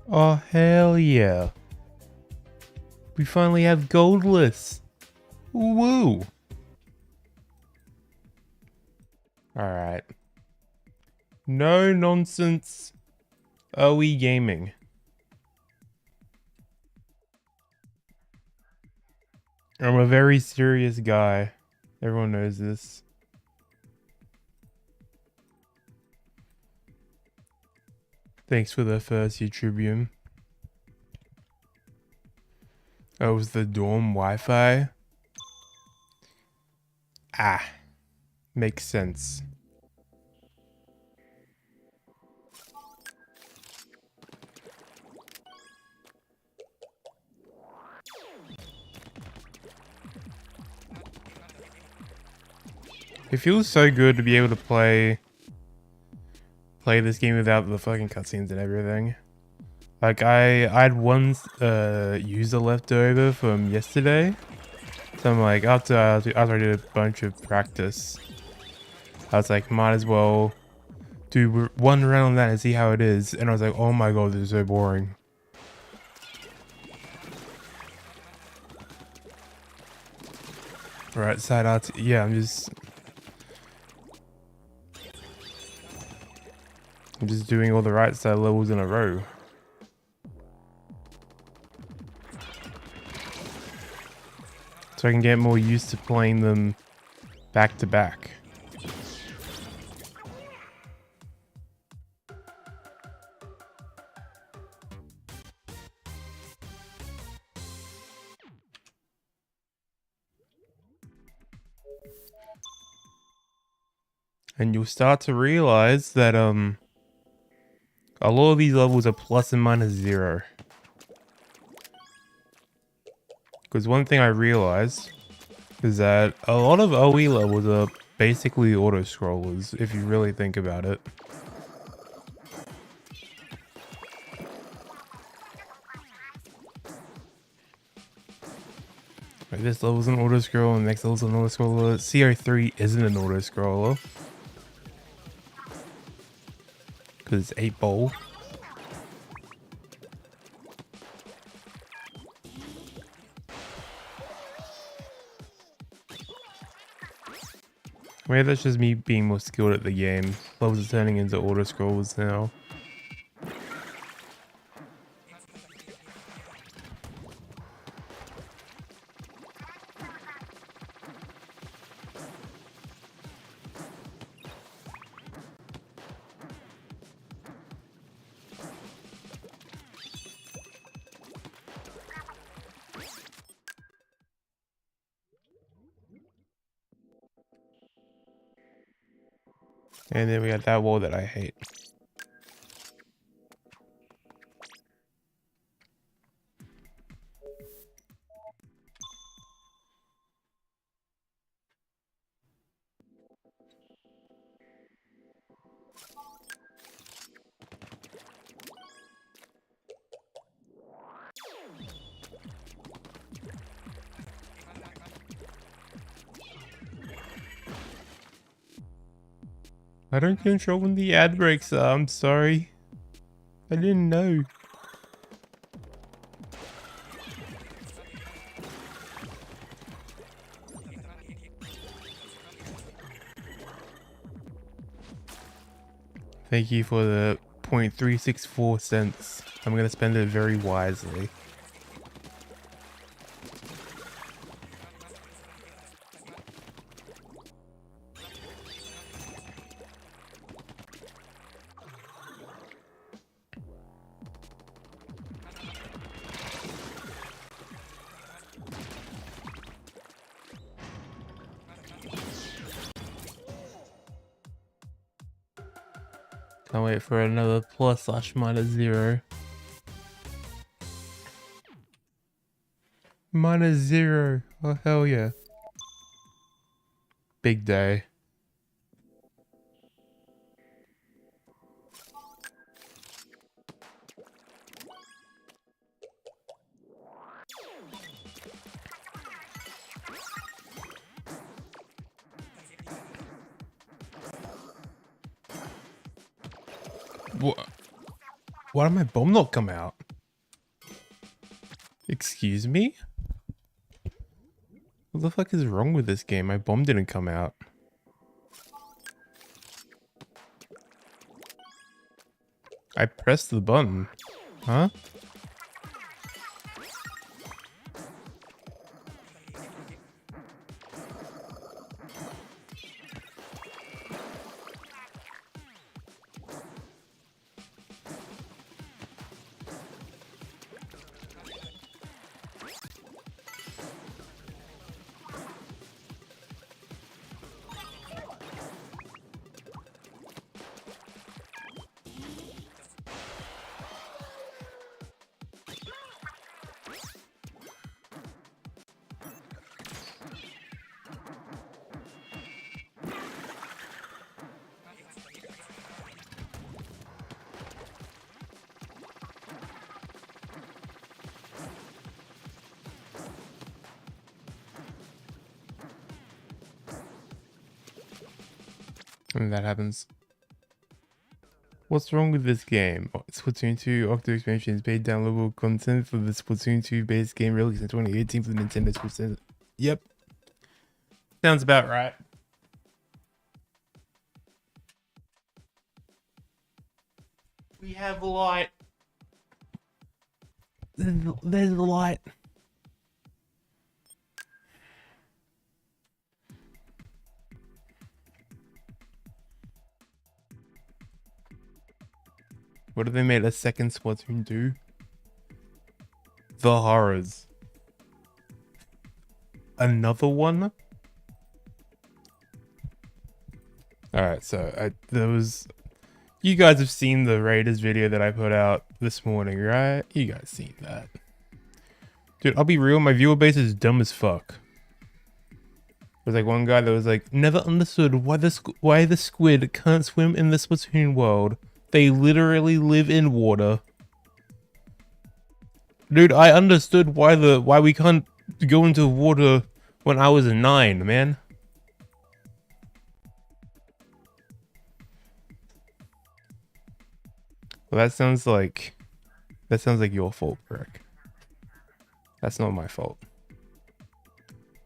Oh, hell yeah. We finally have goldless. Woo! Alright. No nonsense. OE gaming. I'm a very serious guy. Everyone knows this. Thanks for the first Utrubium. Oh, it was the dorm Wi-Fi? Ah. Makes sense. It feels so good to be able to play this game without the fucking cutscenes and everything. Like I had one user left over from yesterday, so I'm like after I did a bunch of practice, I was like might as well do one round on that and see how it is, and I was like, oh my god, this is so boring. Right side art, yeah, I'm just doing all the right side levels in a row. So I can get more used to playing them back to back. And you'll start to realize that a lot of these levels are plus and minus 0. Because one thing I realized is that a lot of OE levels are basically auto-scrollers, if you really think about it. Like this level's an auto-scroller, and the next level's an auto-scroller. CO3 isn't an auto-scroller. Because it's 8 ball. Maybe that's just me being more skilled at the game. Levels are turning into auto-scrollers now. And then we got that wall that I hate. I don't control when the ad breaks are, I'm sorry. I didn't know. Thank you for the 0.364 cents. I'm gonna spend it very wisely. Can't wait for another plus/minus 0. Minus 0. Oh, hell yeah. Big day. Why did my bomb not come out? Excuse me? What the fuck is wrong with this game? My bomb didn't come out. I pressed the button. Huh? And that happens. What's wrong with this game? Splatoon 2 Octo Expansion is paid downloadable content for the Splatoon 2 base game released in 2018 for the Nintendo Switch. Yep. Sounds about right. We have light. There's the light. What if they made a second Splatoon 2? The horrors. Another one? Alright, so there was... You guys have seen the Raiders video that I put out this morning, right? You guys seen that. Dude, I'll be real, my viewer base is dumb as fuck. There's like one guy that was like, never understood why the squid can't swim in the Splatoon world. They literally live in water. Dude, I understood why we can't go into water when I was 9, man. Well, that sounds like your fault, Rick. That's not my fault.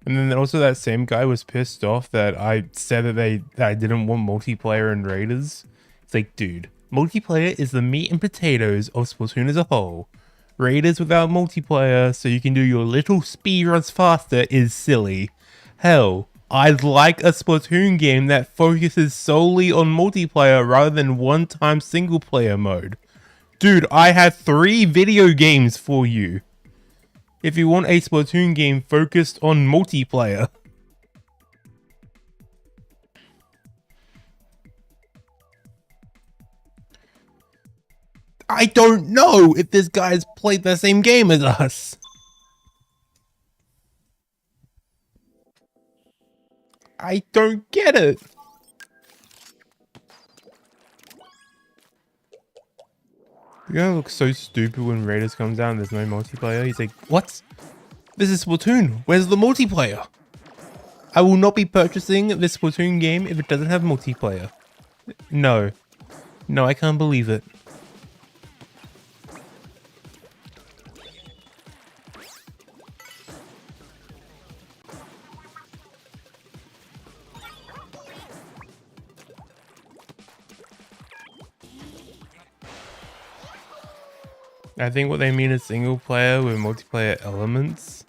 And then also that same guy was pissed off that I said that I didn't want multiplayer in Raiders. It's like, dude, multiplayer is the meat and potatoes of Splatoon as a whole. Raiders without multiplayer so you can do your little speedruns faster is silly. Hell, I'd like a Splatoon game that focuses solely on multiplayer rather than one-time single-player mode. Dude, I have 3 video games for you. If you want a Splatoon game focused on multiplayer. I don't know if this guy's played the same game as us. I don't get it. You're gonna look so stupid when Raiders comes out and there's no multiplayer. He's like, what? This is Splatoon. Where's the multiplayer? I will not be purchasing this Splatoon game if it doesn't have multiplayer. No. No, I can't believe it. I think what they mean is single player with multiplayer elements.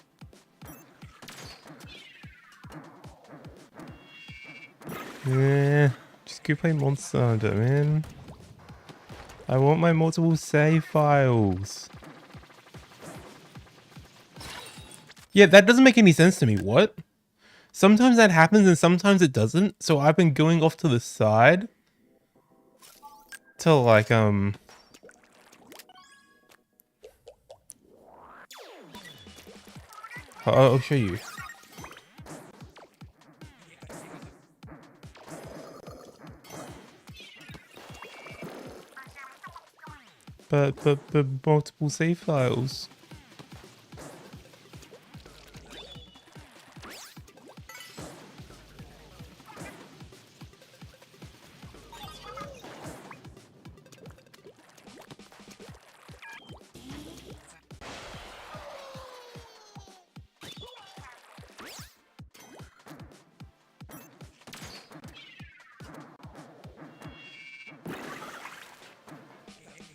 Yeah, just go play Monster Hunter, man. I want my multiple save files. Yeah, that doesn't make any sense to me. What? Sometimes that happens and sometimes it doesn't. So I've been going off to the side to like, I'll show you. But multiple save files.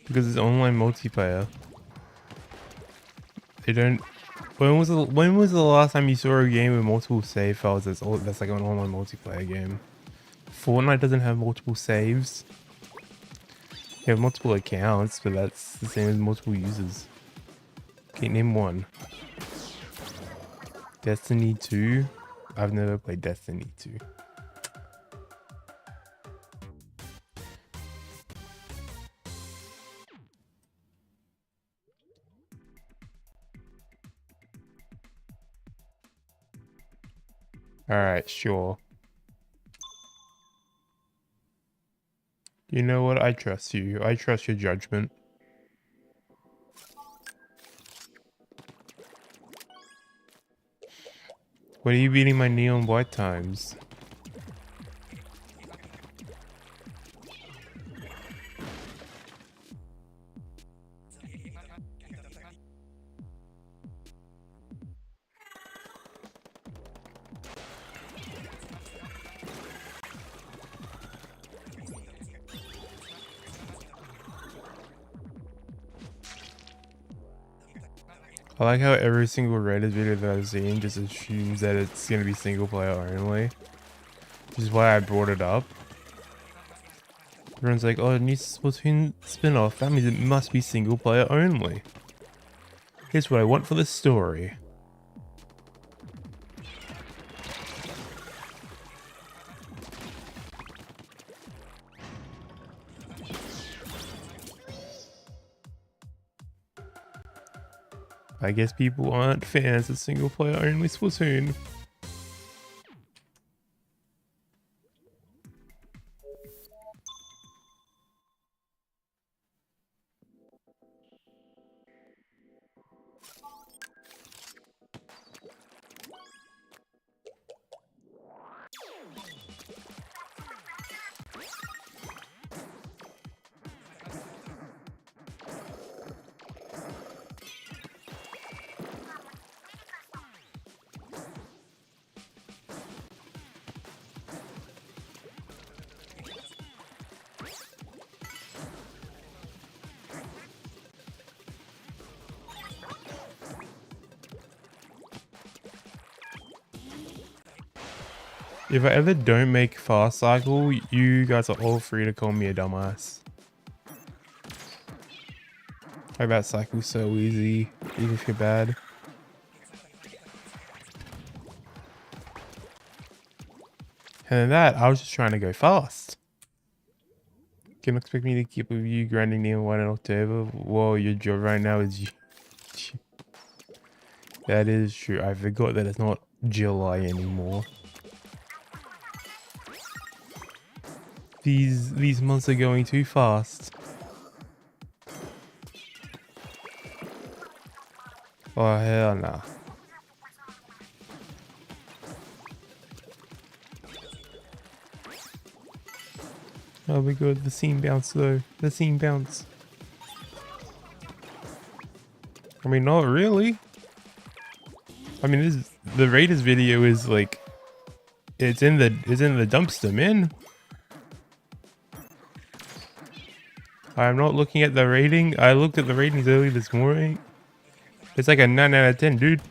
Because it's online multiplayer. They don't. When was the last time you saw a game with multiple save files that's like an online multiplayer game? Fortnite doesn't have multiple saves. You have multiple accounts, but that's the same as multiple users. Okay, name one. Destiny 2? I've never played Destiny 2. Alright, sure. You know what? I trust you. I trust your judgment. What are you beating my neon white times? I like how every single Reddit video that I've seen just assumes that it's gonna be single player only. Which is why I brought it up. Everyone's like, oh, new Splatoon spin-off. That means it must be single player only. Here's what I want for the story. I guess people aren't fans of single player only Splatoon. If I ever don't make Fast Cycle, you guys are all free to call me a dumbass. How about Cycle so easy, even if you're bad? And then that, I was just trying to go fast. Can you expect me to keep with you grinding near 1 in October? Whoa, your job right now is you. That is true. I forgot that it's not July anymore. These months are going too fast. Oh hell nah. Oh my god, the scene bounce though. The scene bounce. I mean, not really. I mean, the Raiders video is like, it's in the dumpster, man. I'm not looking at the rating. I looked at the ratings early this morning. It's like a 9 out of 10, dude.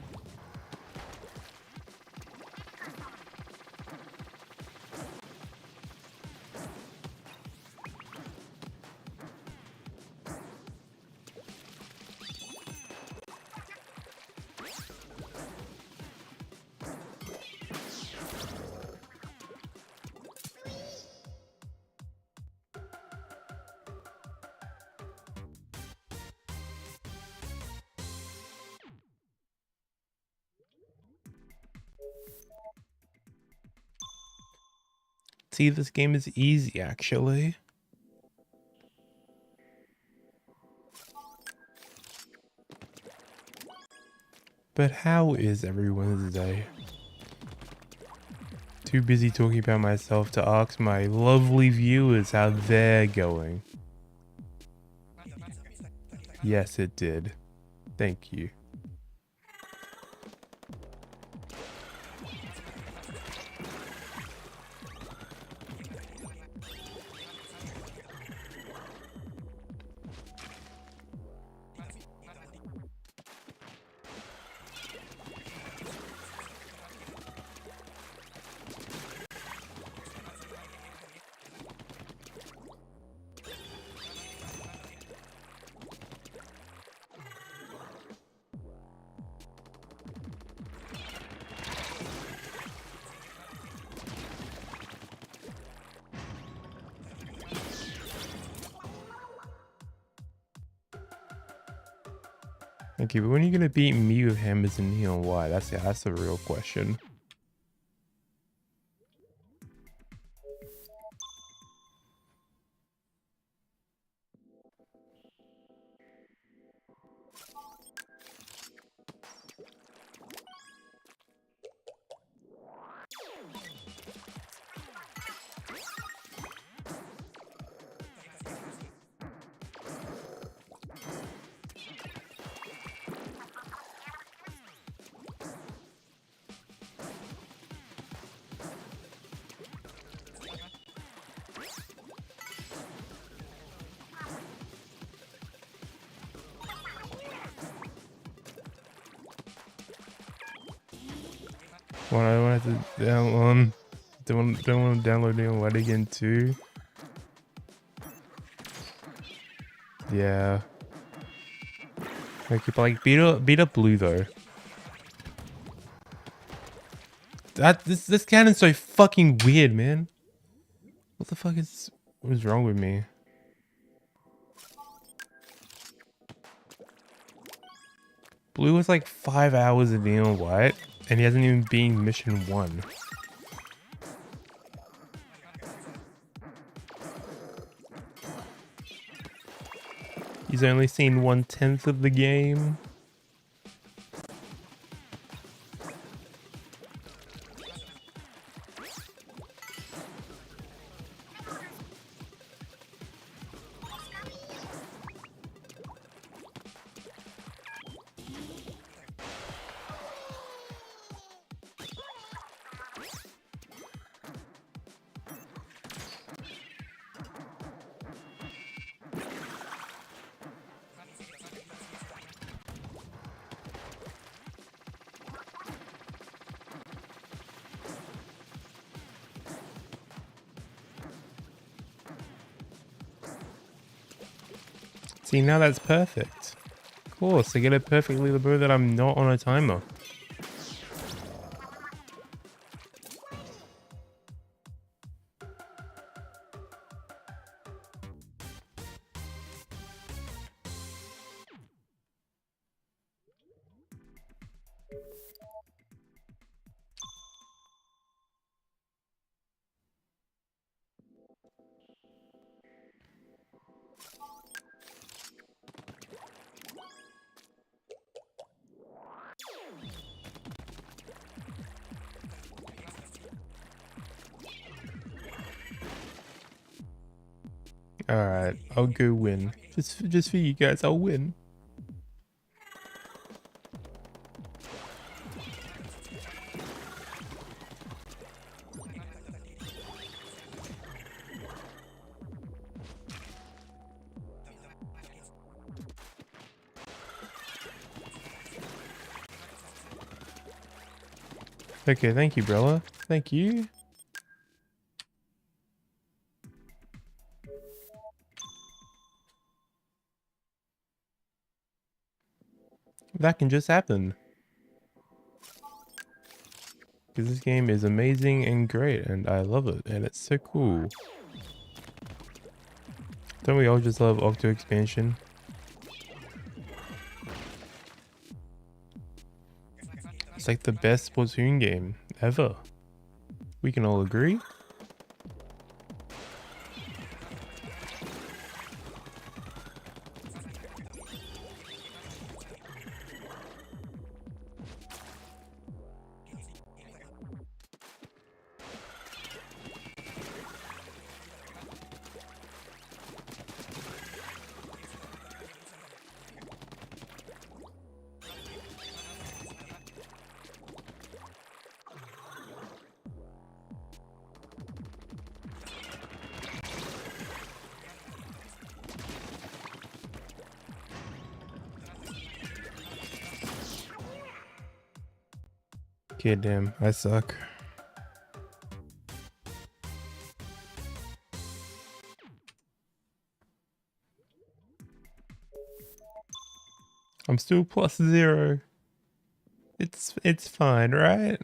See, this game is easy, actually. But how is everyone's day? Too busy talking about myself to ask my lovely viewers how they're going. Yes, it did. Thank you. Okay, but when are you gonna beat me with hammers and neon white? That's the real question. Well, I don't have to download. Don't want to download neon white again too. Yeah. Okay, but like beat up blue though. This cannon's so fucking weird, man. What the fuck what is wrong with me? Blue was like 5 hours of neon white, and he hasn't even been mission 1. He's only seen 1/10 of the game. See, now that's perfect. Of course, I get it perfectly the bow that I'm not on a timer. Alright, I'll go win. Just for you guys, I'll win. Okay, thank you, Brella. Thank you. That can just happen. Because this game is amazing and great, and I love it, and it's so cool. Don't we all just love Octo expansion? It's like the best Splatoon game ever. We can all agree. Okay, damn, I suck. I'm still +0. It's fine, right?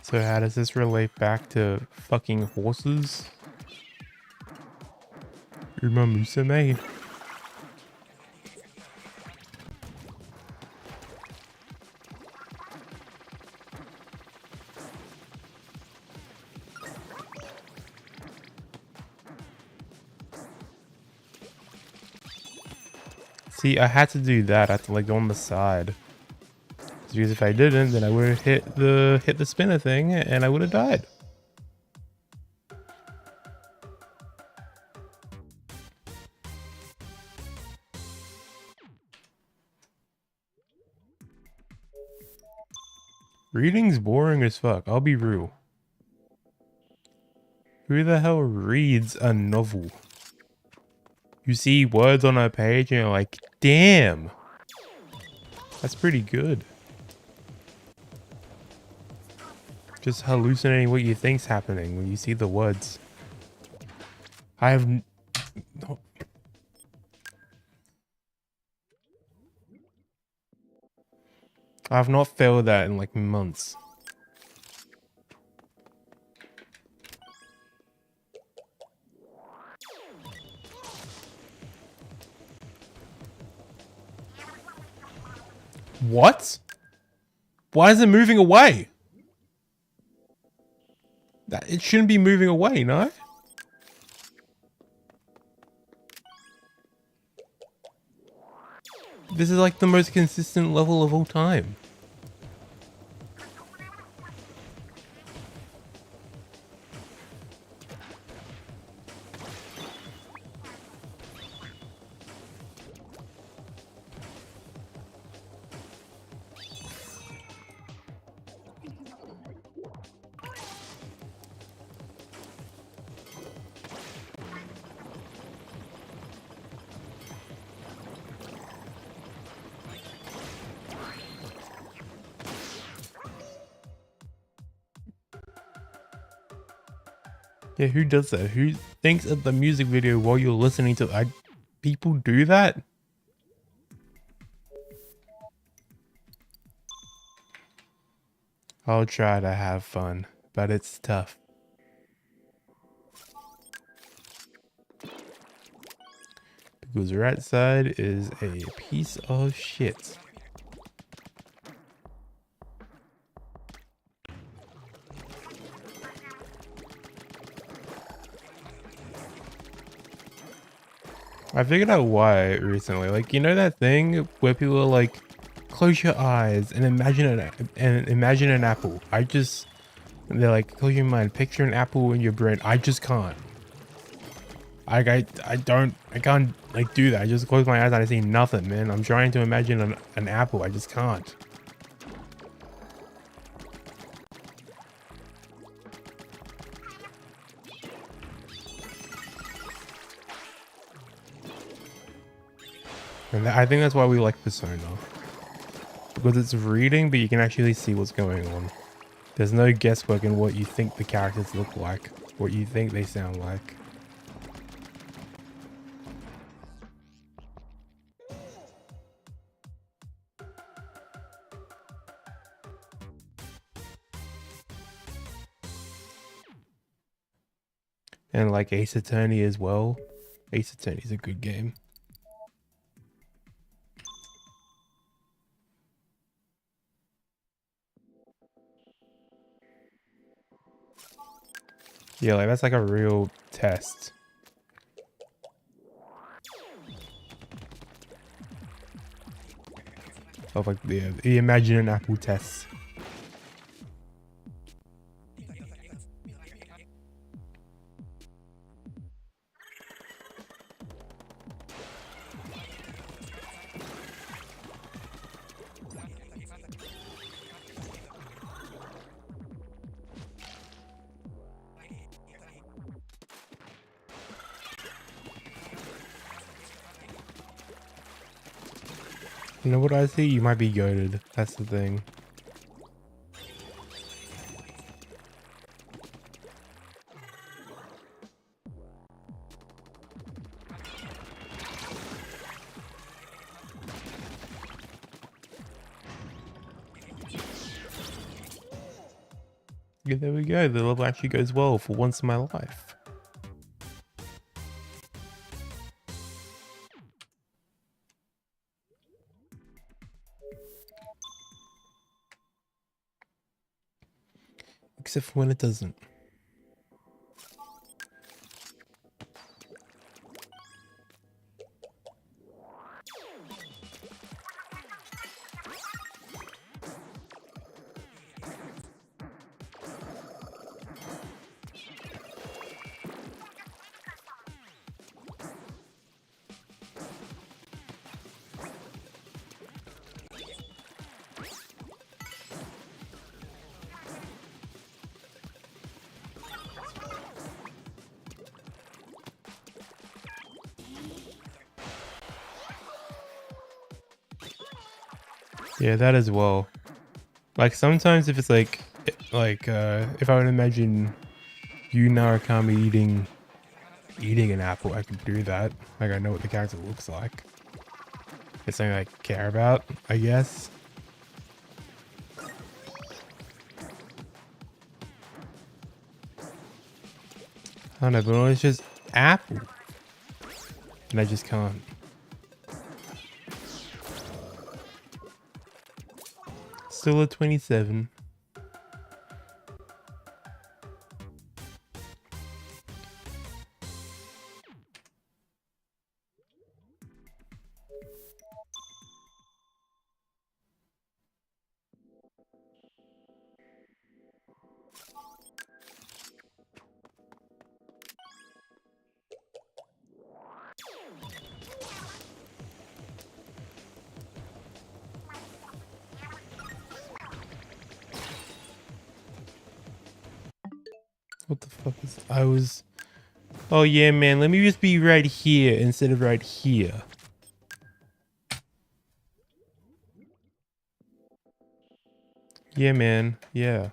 So how does this relate back to fucking horses? Uma Musa made. See, I had to do that. I had to like go on the side. Because if I didn't, then I would have hit the spinner thing and I would have died. Reading's boring as fuck. I'll be real. Who the hell reads a novel? You see words on a page and you're like, damn. That's pretty good. Just hallucinating what you think's happening when you see the words. I have no. I've not failed that in like months. What? Why is it moving away? It shouldn't be moving away, no? This is like the most consistent level of all time. Yeah, who does that? Who thinks of the music video while you're listening to people do that? I'll try to have fun, but it's tough. Because right side is a piece of shit. I figured out why recently. Like, you know that thing where people are like, close your eyes and imagine an apple. They're like, close your mind, picture an apple in your brain. I just can't. I can't like do that. I just close my eyes and I see nothing, man. I'm trying to imagine an apple. I just can't. And I think that's why we like Persona. Because it's reading, but you can actually see what's going on. There's no guesswork in what you think the characters look like, what you think they sound like. And like Ace Attorney as well. Ace Attorney is a good game. Yeah, like that's like a real test. Of like the imagine an apple test. You know what I see? You might be goated. That's the thing. Yeah, there we go. The level actually goes well for once in my life. Except for when it doesn't. Yeah, that as well. Like sometimes if it's like if I would imagine you Narakami eating an apple, I could do that. Like I know what the character looks like. It's something I care about, I guess. I don't know, but when it's just apple, and I just can't. Still at 27. What the fuck is... I was... Oh yeah, man, let me just be right here instead of right here. Yeah, man. Yeah.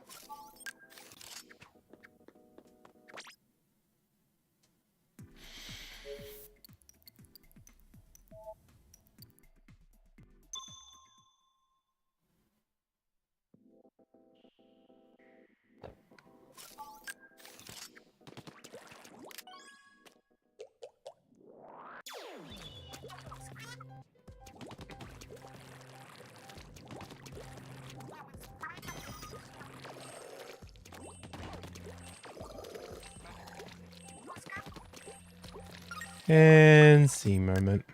And see moment.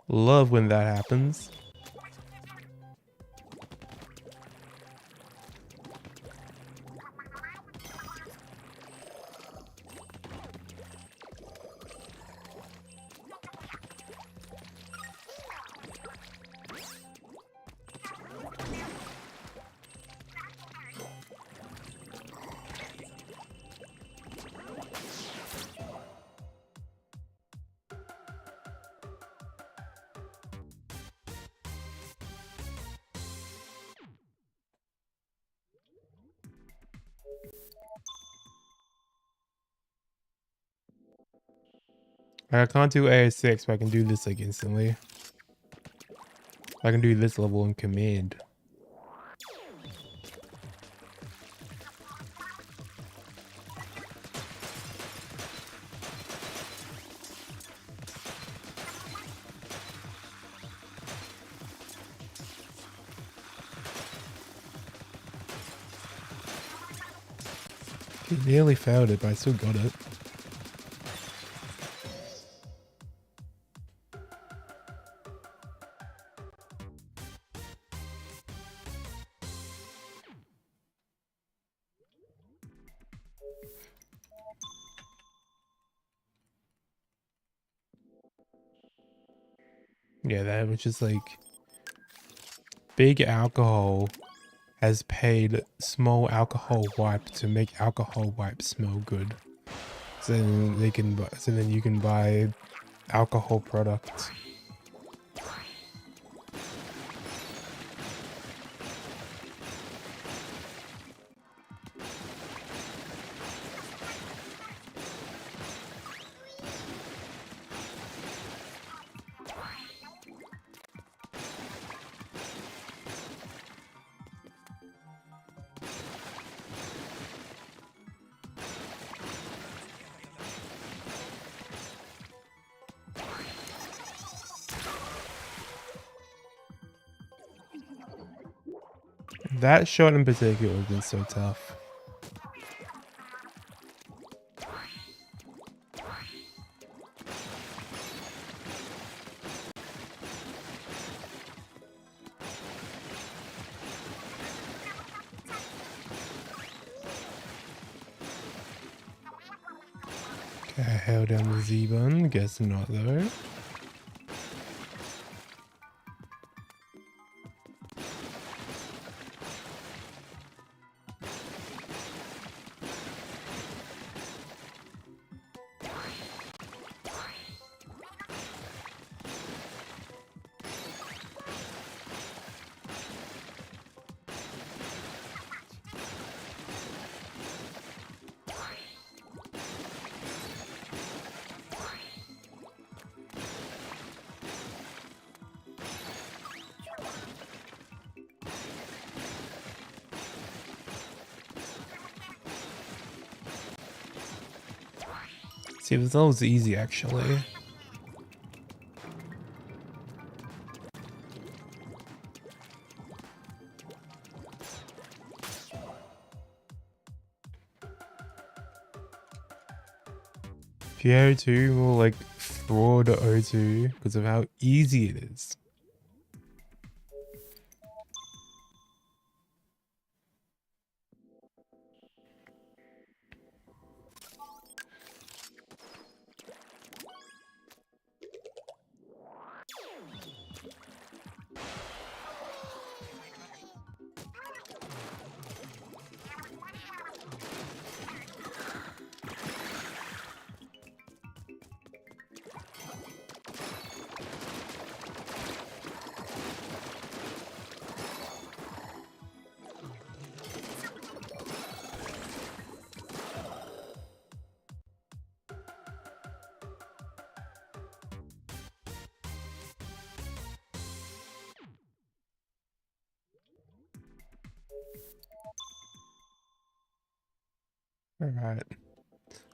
Love when that happens. I can't do AS6, but I can do this like instantly. I can do this level in command. He nearly failed it, but I still got it. Yeah, that was just like big alcohol has paid small alcohol wipe to make alcohol wipe smell good. So then they can buy, so then you can buy alcohol products. That shot in particular has been so tough. Okay, I held down the Z button. Guess not though. See, this level was easy actually. PO2 more like fraud O2 because of how easy it is. Alright.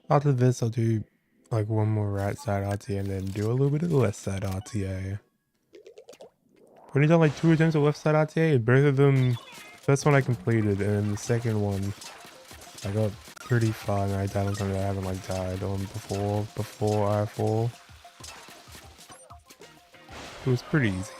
After this, I'll do like one more right side RTA and then do a little bit of the left side RTA. I've only done like 2 attempts at left side RTA. Both of them, first one I completed, and then the second one I got pretty far and I died on something I haven't like died on before R4. It was pretty easy.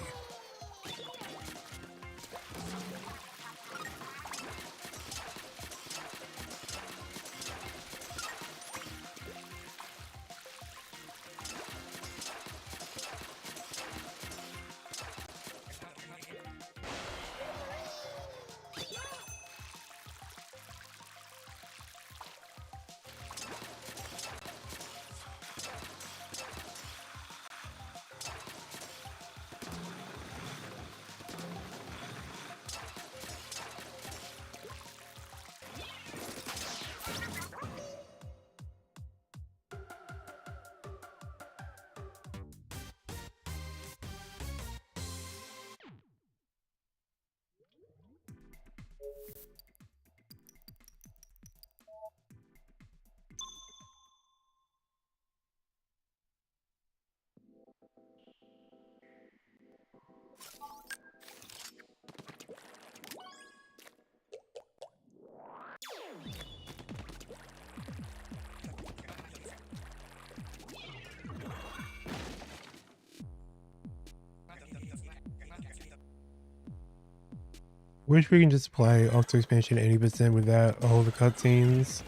Wish we can just play Octo Expansion 80% without all the cutscenes.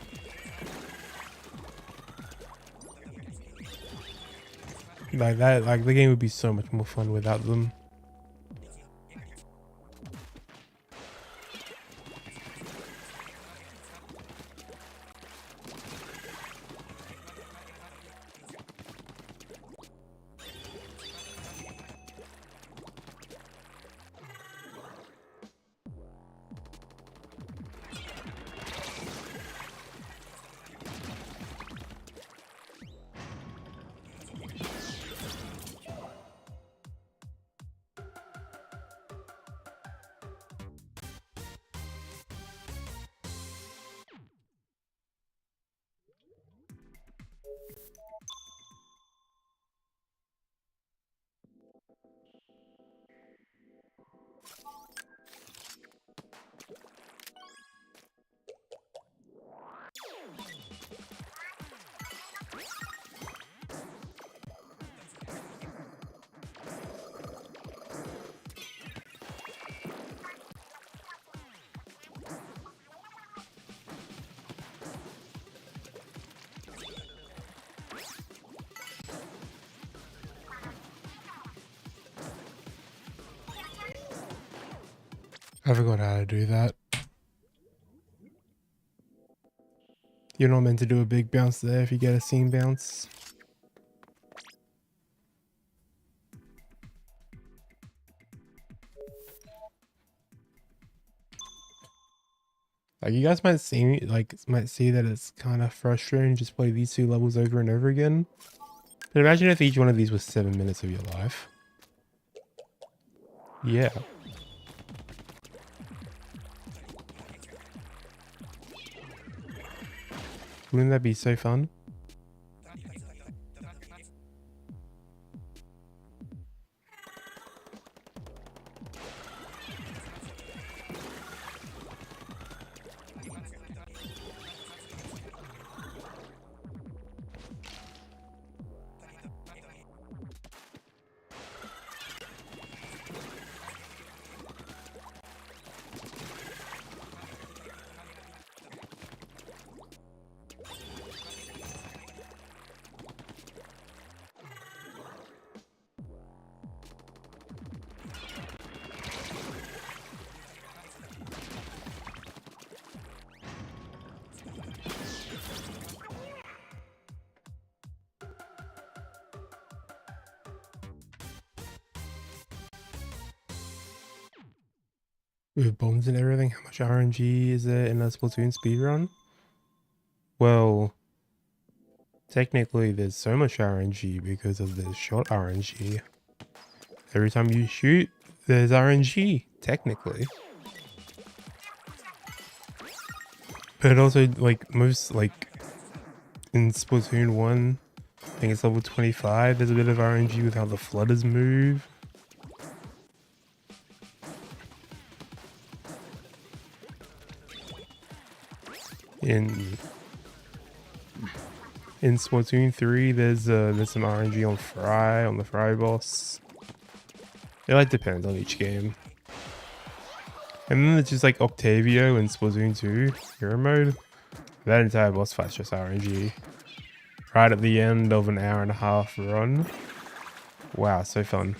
Like that, like the game would be so much more fun without them. I forgot how to do that. You're not meant to do a big bounce there if you get a seam bounce. Like, you guys might see that it's kind of frustrating just play these two levels over and over again. But imagine if each one of these was 7 minutes of your life. Yeah. Wouldn't that be so fun? With bombs and everything, how much RNG is there in a Splatoon speedrun? Well, technically there's so much RNG because of the shot RNG. Every time you shoot, there's RNG, technically. But also, like, most, like, in Splatoon 1, I think it's level 25, there's a bit of RNG with how the flooders move. In Splatoon 3, there's some RNG on the Fry boss. It like depends on each game. And then there's just like Octavio in Splatoon 2 hero mode. That entire boss fight's just RNG. Right at the end of an hour-and-a-half run. Wow, so fun.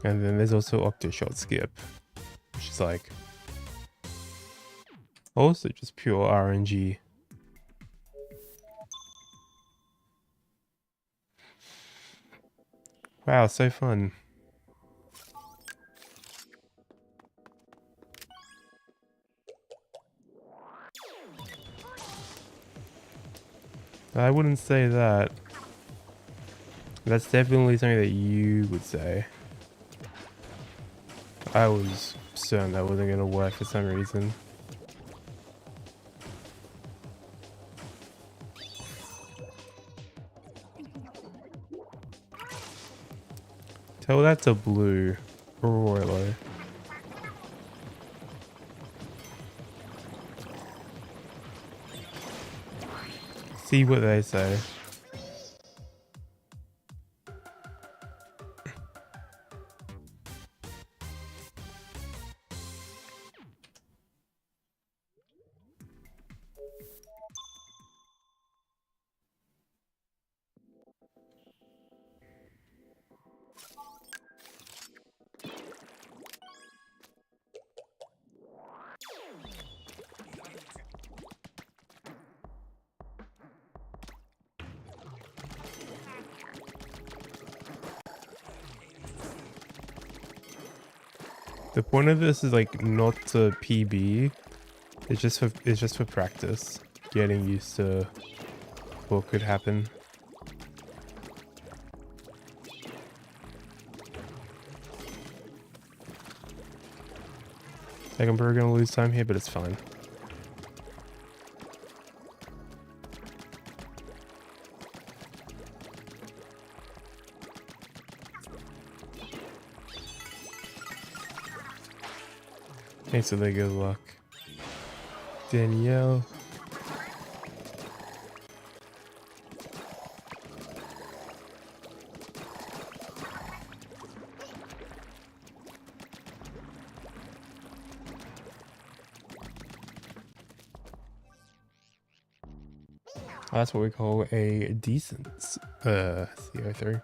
And then there's also Octoshot Skip, which is like also just pure RNG. Wow, so fun. I wouldn't say that. That's definitely something that you would say. I was certain that wasn't going to work for some reason. Tell that to blue royally. See what they say. The point of this is like not to PB. It's just for practice. Getting used to what could happen. Like, I'm probably gonna lose time here, but it's fine. Thanks for the good luck, Danielle. That's what we call a decent CO3.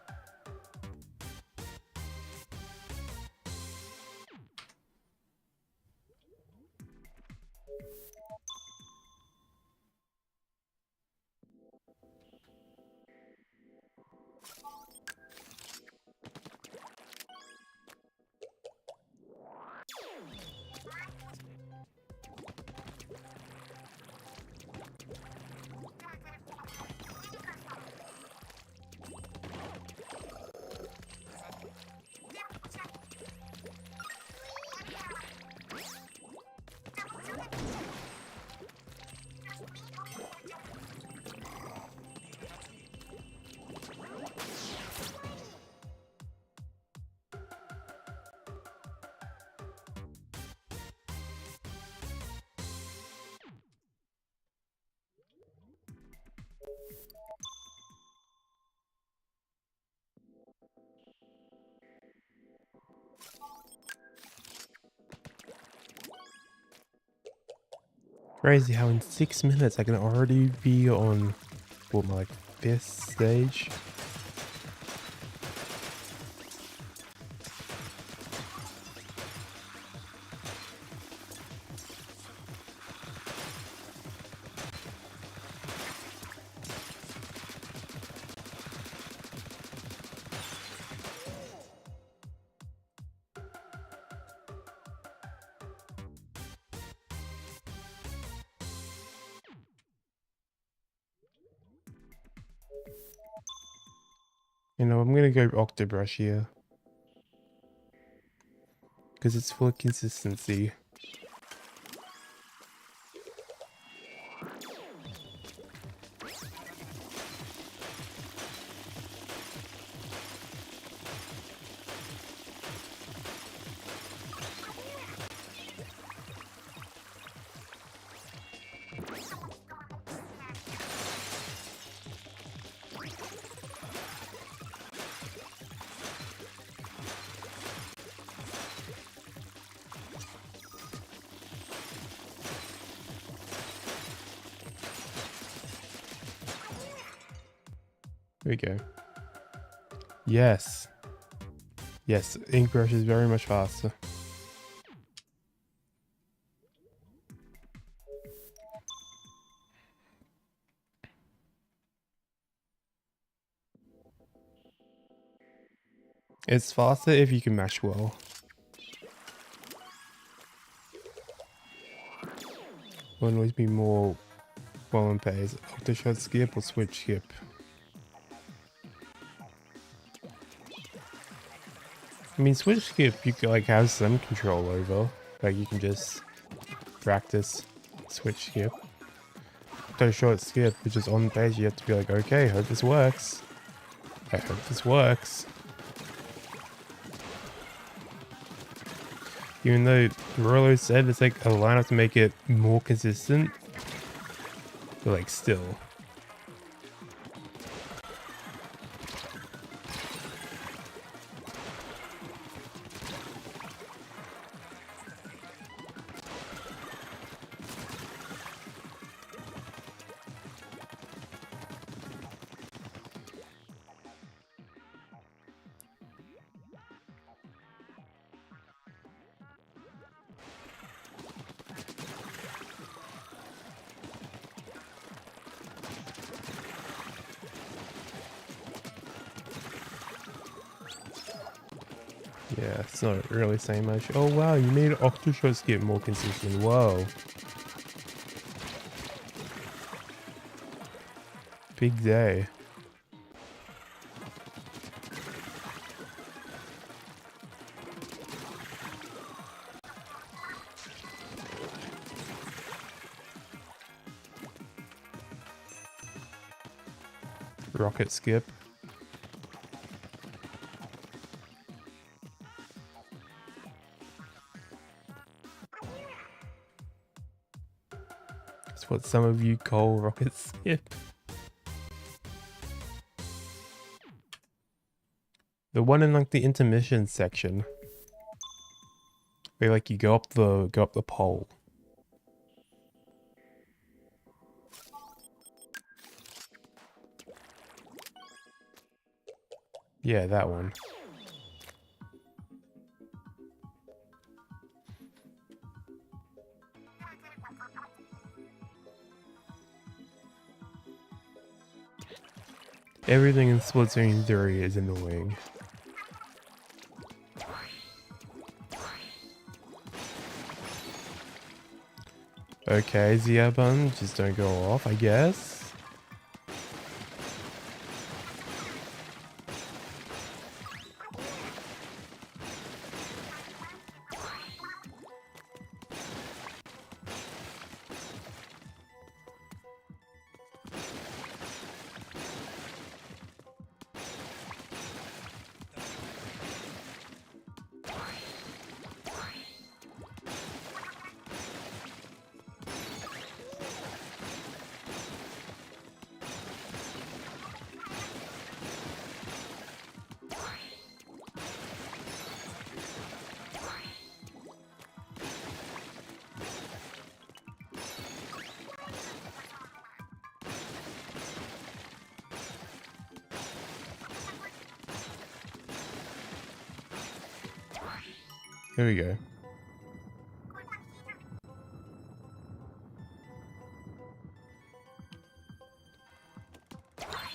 Crazy how in 6 minutes I can already be on, what, my like 5th stage? You know, I'm gonna go Octobrush here. Because it's full of consistency. There we go. Yes. Yes, ink brush is very much faster. It's faster if you can mash well. Will always be more well in pace. Octoshot skip or switch skip. I mean, switch skip you can like have some control over. Like you can just practice switch skip. Octoshot skip, which is on pace, you have to be like, okay, hope this works. I hope this works. Even though Rolo said it's like a lineup to make it more consistent, but like still. Yeah, it's not really saying much. Oh wow, you made Octoshot skip more consistent. Whoa. Big day. Rocket skip. That's what some of you call rocket skip. The one in like the intermission section. Where like you go up the pole. Yeah, that one. Everything in Splatoon 3 is annoying. Okay, Zia button, just don't go off, I guess. Here we go.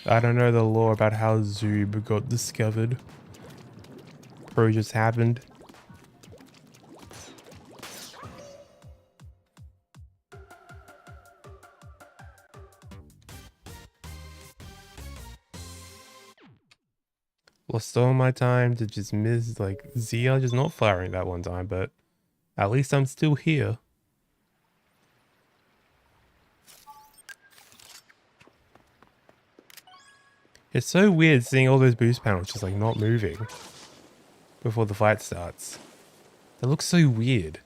I don't know the lore about how Zoob got discovered. Or it just happened. Lost all my time to just miss, like, Zia just not firing that one time, but at least I'm still here. It's so weird seeing all those boost panels just like not moving before the fight starts. That looks so weird.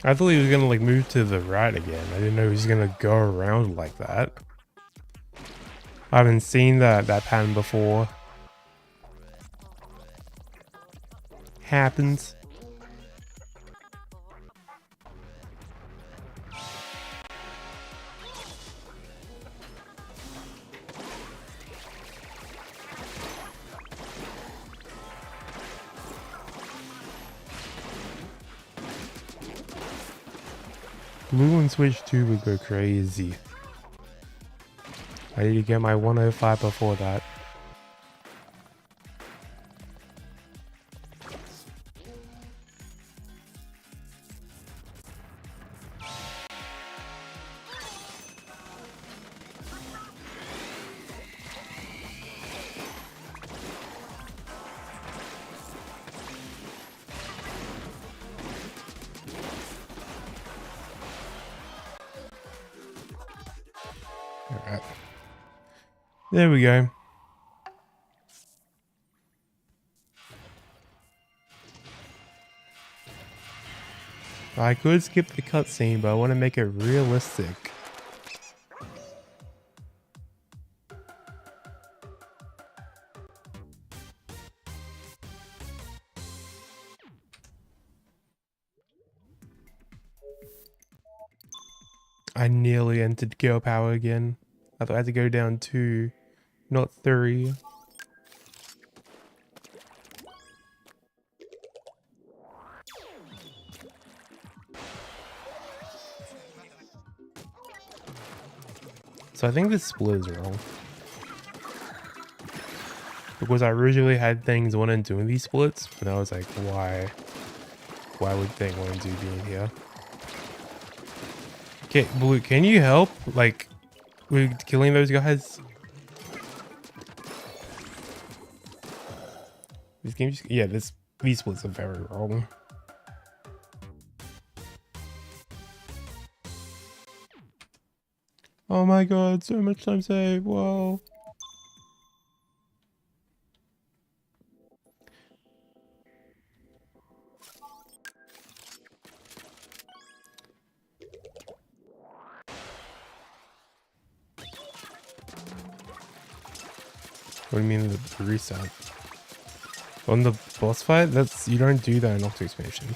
I thought he was gonna like move to the right again. I didn't know he was gonna go around like that. I haven't seen that pattern before. Happens. Blue and Switch 2 would go crazy. I need to get my 105 before that. Alright. There we go. I could skip the cutscene, but I want to make it realistic. I nearly entered girl power again. I thought I had to go down 2, not 3. So I think this split is wrong. Because I originally had things 1 and 2 in these splits, but I was like, why would thing 1 and 2 be in here? Okay, Blue, can you help? Like, with killing those guys? This game just, yeah, these splits are very wrong. Oh my god, so much time saved. Whoa. What do you mean the reset? On the boss fight? That's, you don't do that in Octo Expansion.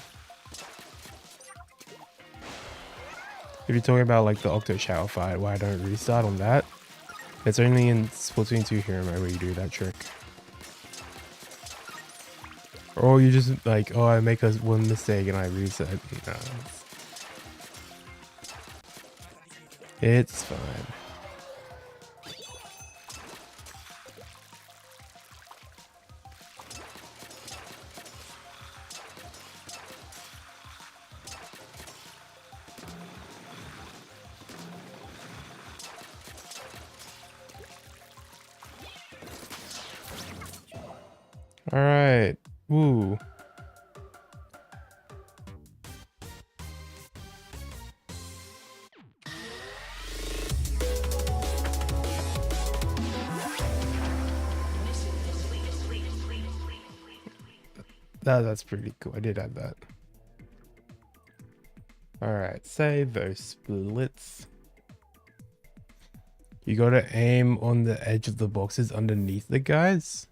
If you're talking about like the Octo Shower fight where I don't restart on that, it's only in Splatoon 2 Hero Mode where you do that trick. Or you just like, oh, I make one mistake and I reset. No. It's fine. Alright. Woo. That's pretty cool. I did add that. Alright, save those splits. You gotta aim on the edge of the boxes underneath the guys.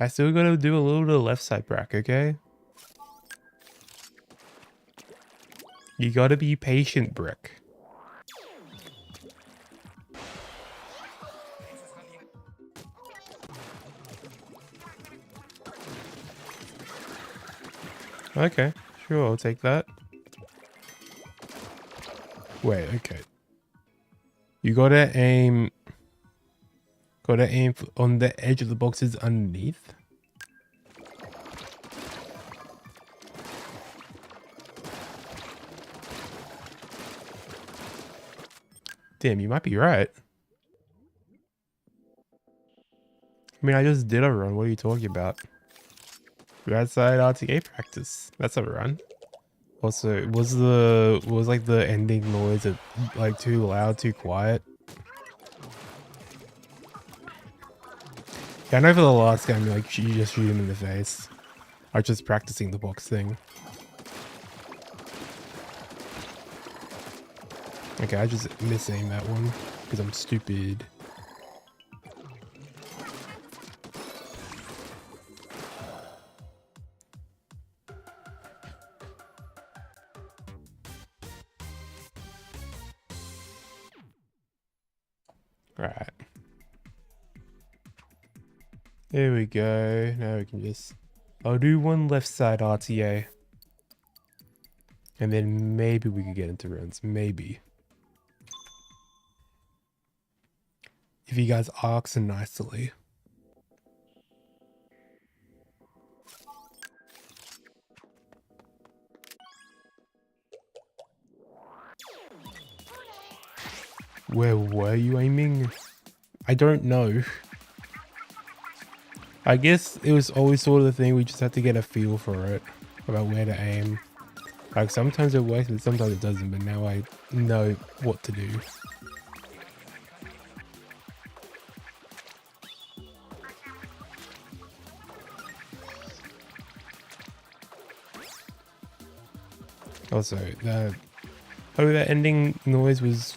I still gotta do a little bit of left side prac, okay? You gotta be patient, Brick. Okay, sure, I'll take that. Wait, okay. You gotta aim on the edge of the boxes underneath. Damn, you might be right. I mean, I just did a run. What are you talking about? Right side RTA practice. That's a run. Also, was like the ending noise like too loud, too quiet? Yeah, I know for the last game, like you just shoot him in the face. I was just practicing the box thing. Okay, I just missing that one because I'm stupid. Right. There we go. Now we can just... I'll do one left side RTA. And then maybe we could get into runs. Maybe. If you guys ask nicely. Where were you aiming? I don't know. I guess it was always sort of the thing, we just had to get a feel for it. About where to aim. Like sometimes it works and sometimes it doesn't, but now I know what to do. Also, that ending noise was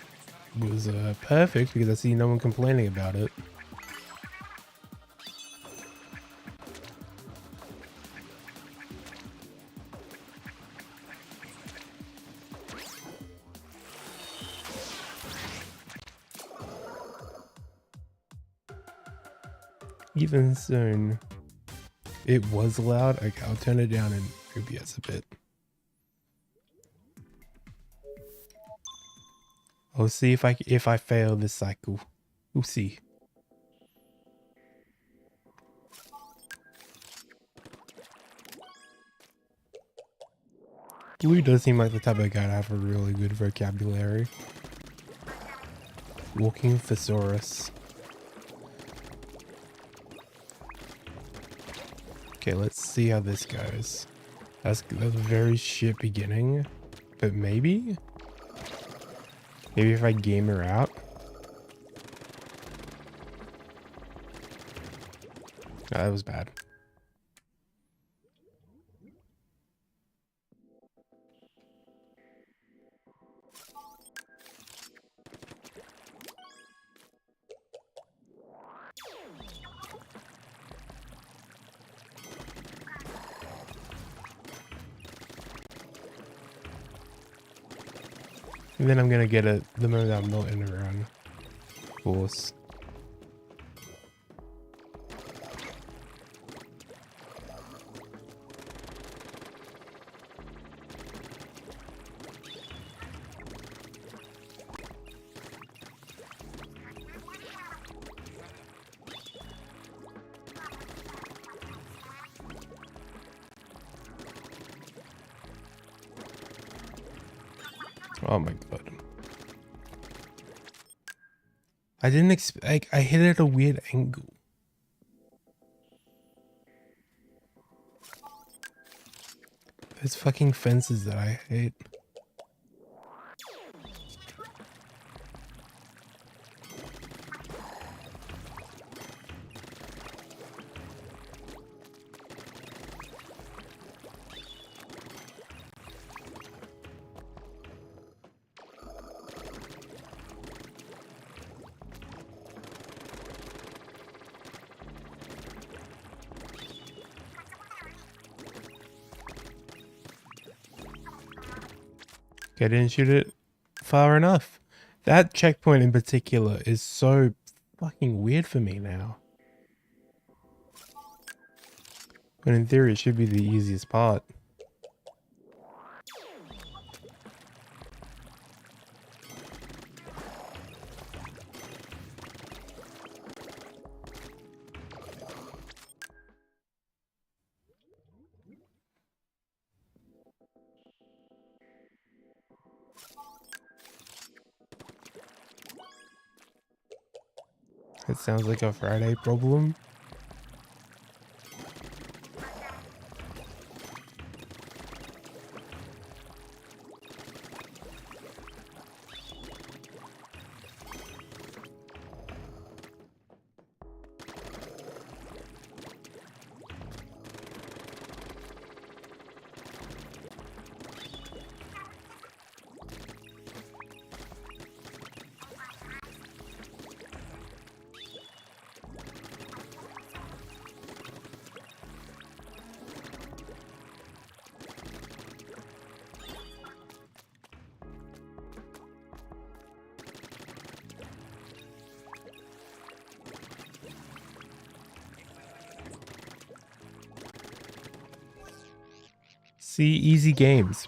perfect because I see no one complaining about it. Even soon, it was loud. Okay, I'll turn it down in OBS a bit. I'll see if I fail this cycle. We'll see. Blue does seem like the type of guy to have a really good vocabulary. Walking thesaurus. Okay, let's see how this goes. That's a very shit beginning, but maybe? Maybe if I game her out. Oh, that was bad. And then I'm gonna get it the moment I'm not in a run. Of course. Oh my god. I didn't expect, I hit it at a weird angle. Those fucking fences that I hate. Okay, I didn't shoot it far enough. That checkpoint in particular is so fucking weird for me now. But in theory, it should be the easiest part. It sounds like a Friday problem. See, easy games.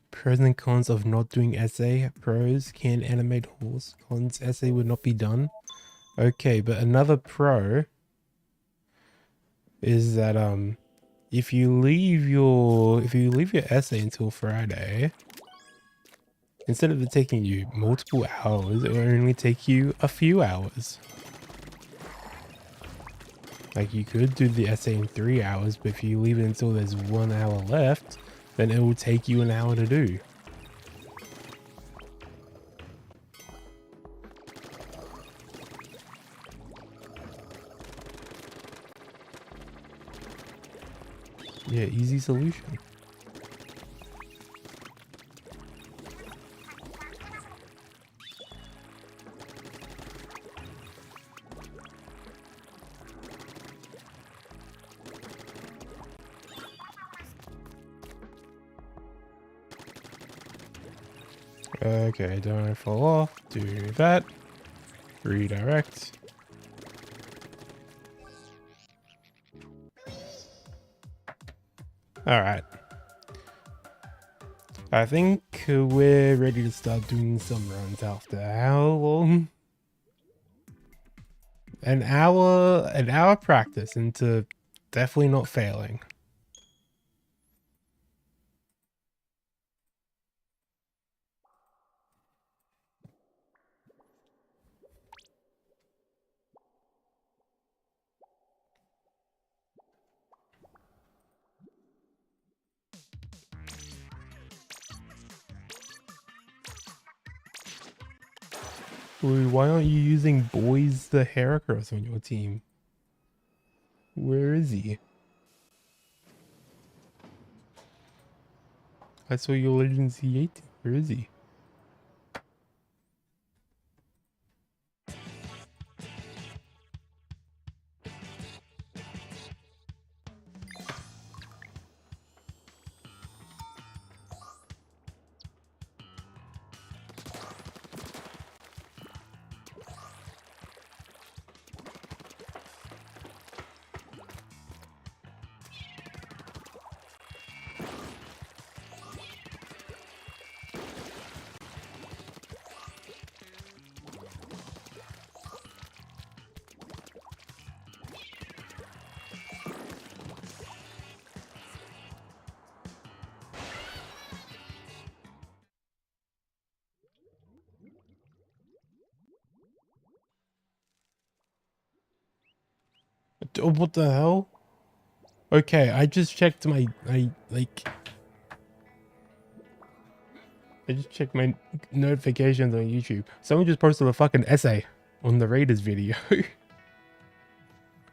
Pros and cons of not doing essay. Pros, can animate horse. Cons, essay would not be done. Okay, but another pro is that if you leave your essay until Friday, instead of it taking you multiple hours, it will only take you a few hours. Like, you could do the essay in 3 hours, but if you leave it until there's 1 hour left, then it will take you an hour to do. Yeah, easy solution. Okay, don't fall off. Do that. Redirect. Alright. I think we're ready to start doing some runs after how long? An hour practice into definitely not failing. Why aren't you using Boys the Heracross on your team? Where is he? I saw your Legend Z8. Where is he? Oh, what the hell? Okay, I just checked my I just checked my notifications on YouTube. Someone just posted a fucking essay on the Raiders video.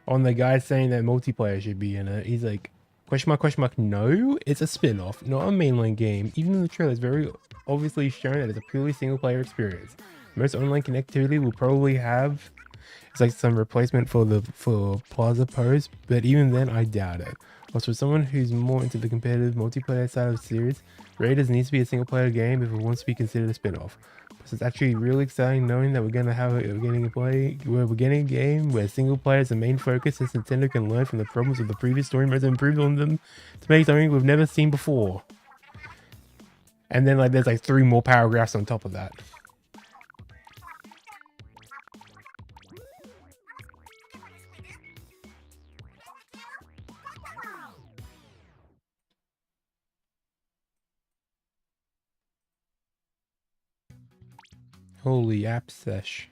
On the guy saying that multiplayer should be in it. He's like, question mark, no, it's a spin-off, not a mainline game. Even in the trailer, it's very obviously shown that it's a purely single-player experience. Most online connectivity will probably have, it's like some replacement for Plaza Pose, but even then, I doubt it. Also, for someone who's more into the competitive multiplayer side of the series, Raiders needs to be a single-player game if it wants to be considered a spin-off. So it's actually really exciting knowing that we're getting a game where single player is the main focus, since Nintendo can learn from the problems of the previous story modes and improve on them to make something we've never seen before. And then there's 3 more paragraphs on top of that. Holy app sesh.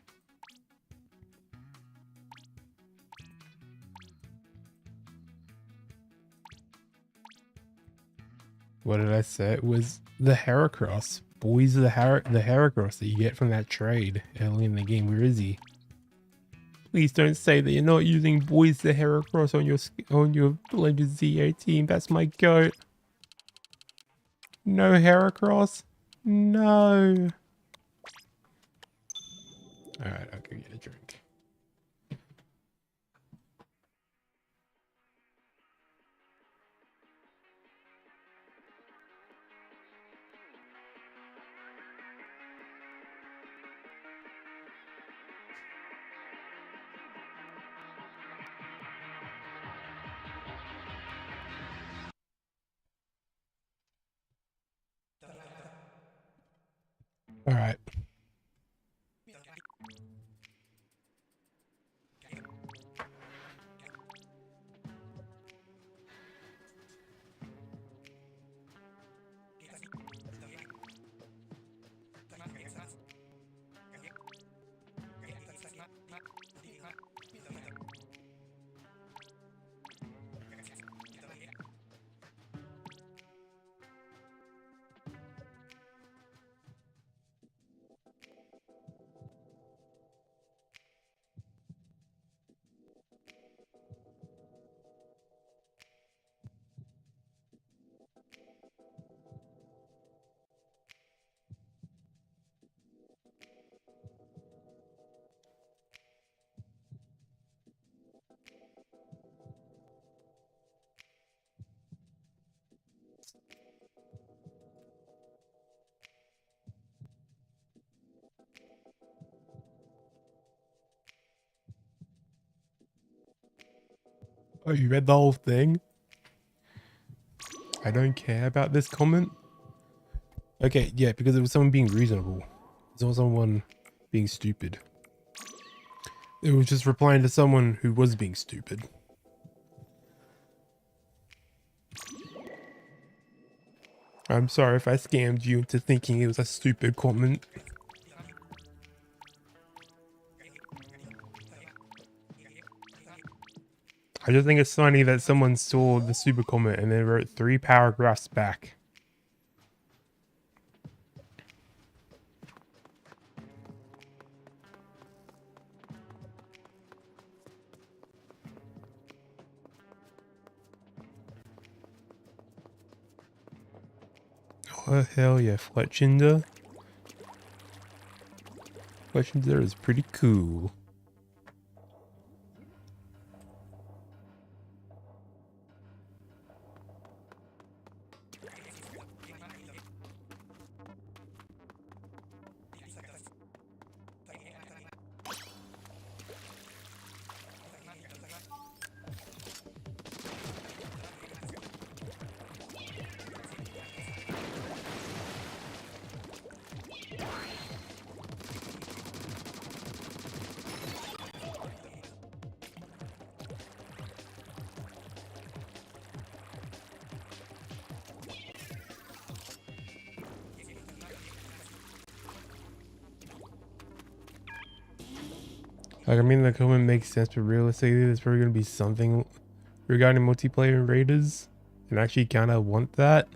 What did I say? It was the Heracross. Boys, the Heracross that you get from that trade early in the game. Where is he? Please don't say that you're not using Boys the Heracross on your Legend Z8 team. That's my goat. No Heracross. No. Alright, I'll go get a drink. Alright. Oh, you read the whole thing? I don't care about this comment. Okay, yeah, because it was someone being reasonable. It's not someone being stupid. It was just replying to someone who was being stupid. I'm sorry if I scammed you into thinking it was a stupid comment. I just think it's funny that someone saw the super comment and then wrote 3 paragraphs back. hell yeah, Fletchinder. Fletchinder is pretty cool. Like, I mean, the comment makes sense, but realistically, there's probably going to be something regarding multiplayer and raiders. And I actually kind of want that.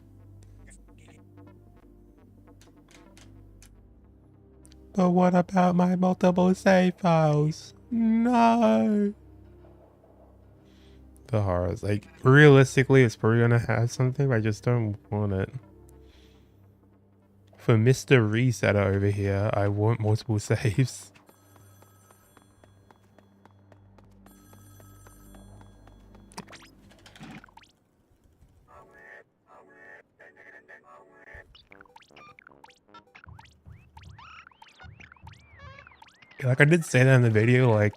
But what about my multiple save files? No. The horrors. Like, realistically, it's probably going to have something, but I just don't want it. For Mr. Resetter over here, I want multiple saves. Like I did say that in the video, like,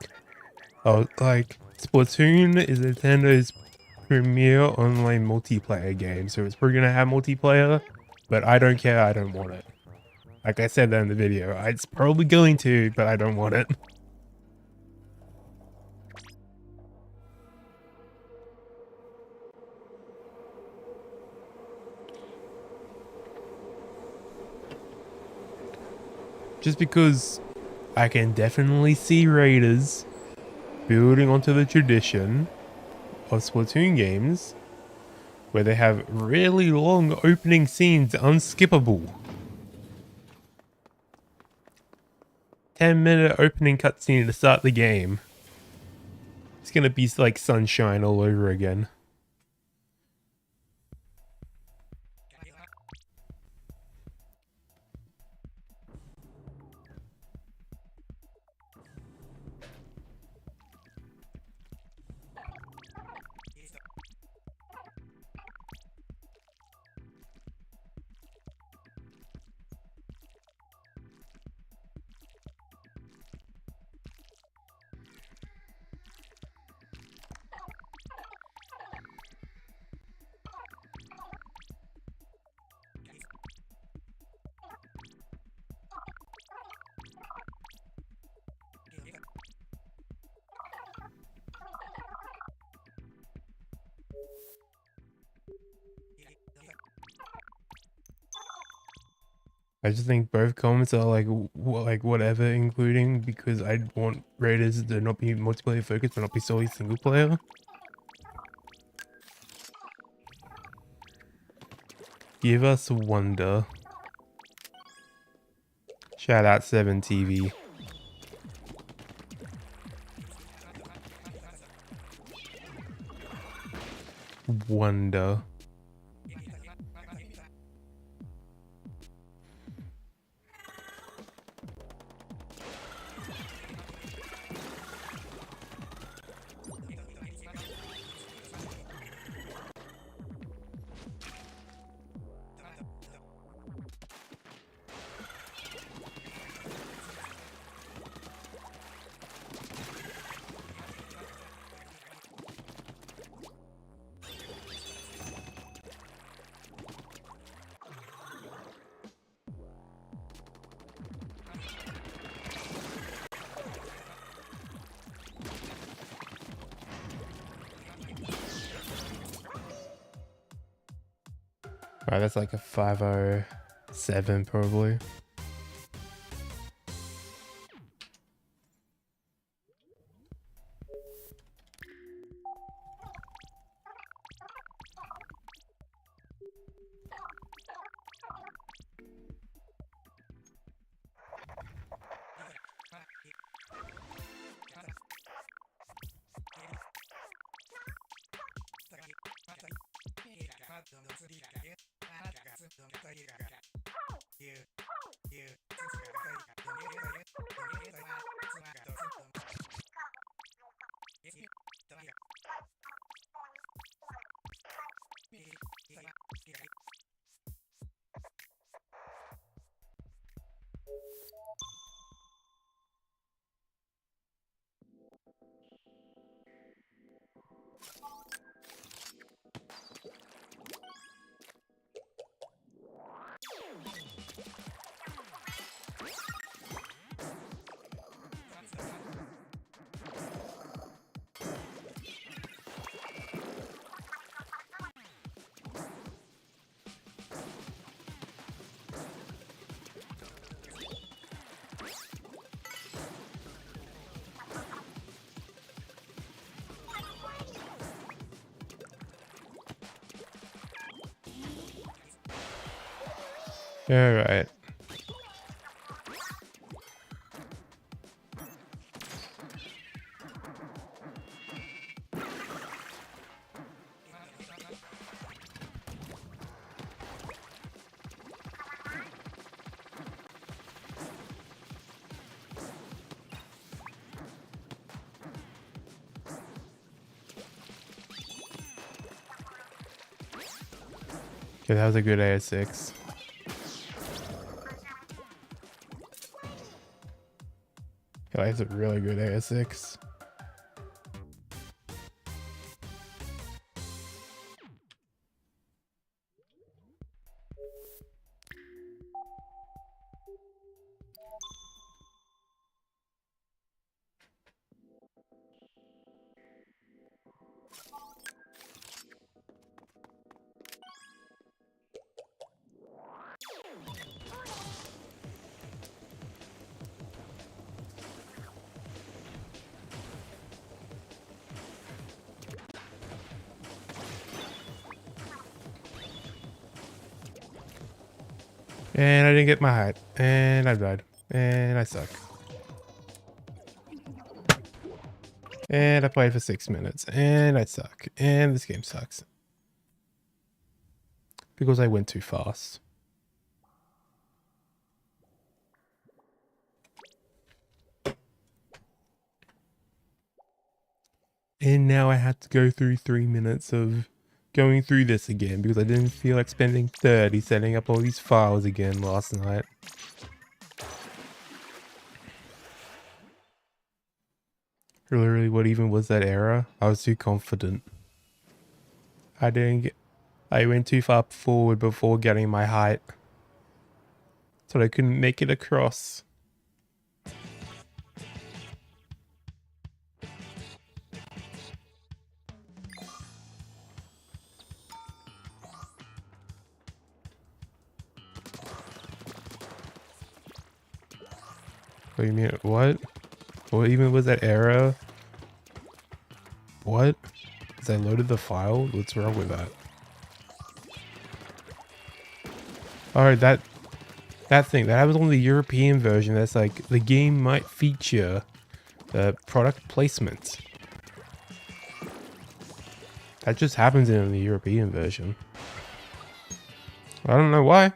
oh, like Splatoon is Nintendo's premier online multiplayer game, so it's probably gonna have multiplayer, but I don't care, I don't want it. Like I said that in the video, it's probably going to, but I don't want it. Just because I can definitely see raiders building onto the tradition of Splatoon games where they have really long opening scenes unskippable. 10-minute opening cutscene to start the game. It's gonna be like Sunshine all over again. I just think both comments are like whatever, including because I want raiders to not be multiplayer focused but not be solely single player. Give us wonder. Shout out 7TV. Wonder. Alright, that's like a 507 probably. Alright. Okay, that was a good AS6. Yeah, that's a really good AS6. And I didn't get my height. And I died. And I suck. And I played for 6 minutes. And I suck. And this game sucks. Because I went too fast. And now I had to go through 3 minutes of going through this again because I didn't feel like spending 30 setting up all these files again last night. Literally, what even was that error? I was too confident. I went too far forward before getting my height. So I couldn't make it across. What do you mean? What? What even was that error? What? Because I loaded the file? What's wrong with that? Alright, that thing. That was on the European version. That's like, the game might feature product placement. That just happens in the European version. I don't know why.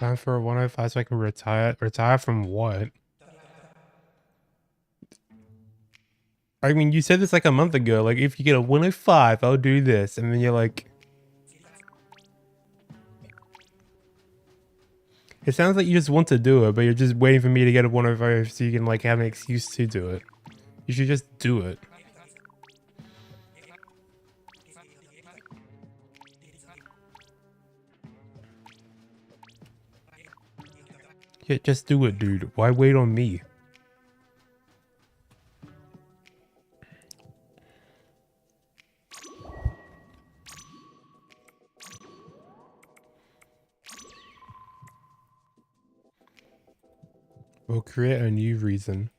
Time for a 105 so I can retire. Retire from what? I mean, you said this like a month ago. Like, if you get a 105, I'll do this. And then you're like... It sounds like you just want to do it, but you're just waiting for me to get a 105 so you can like have an excuse to do it. You should just do it. Yeah, just do it, dude. Why wait on me? We'll create a new reason.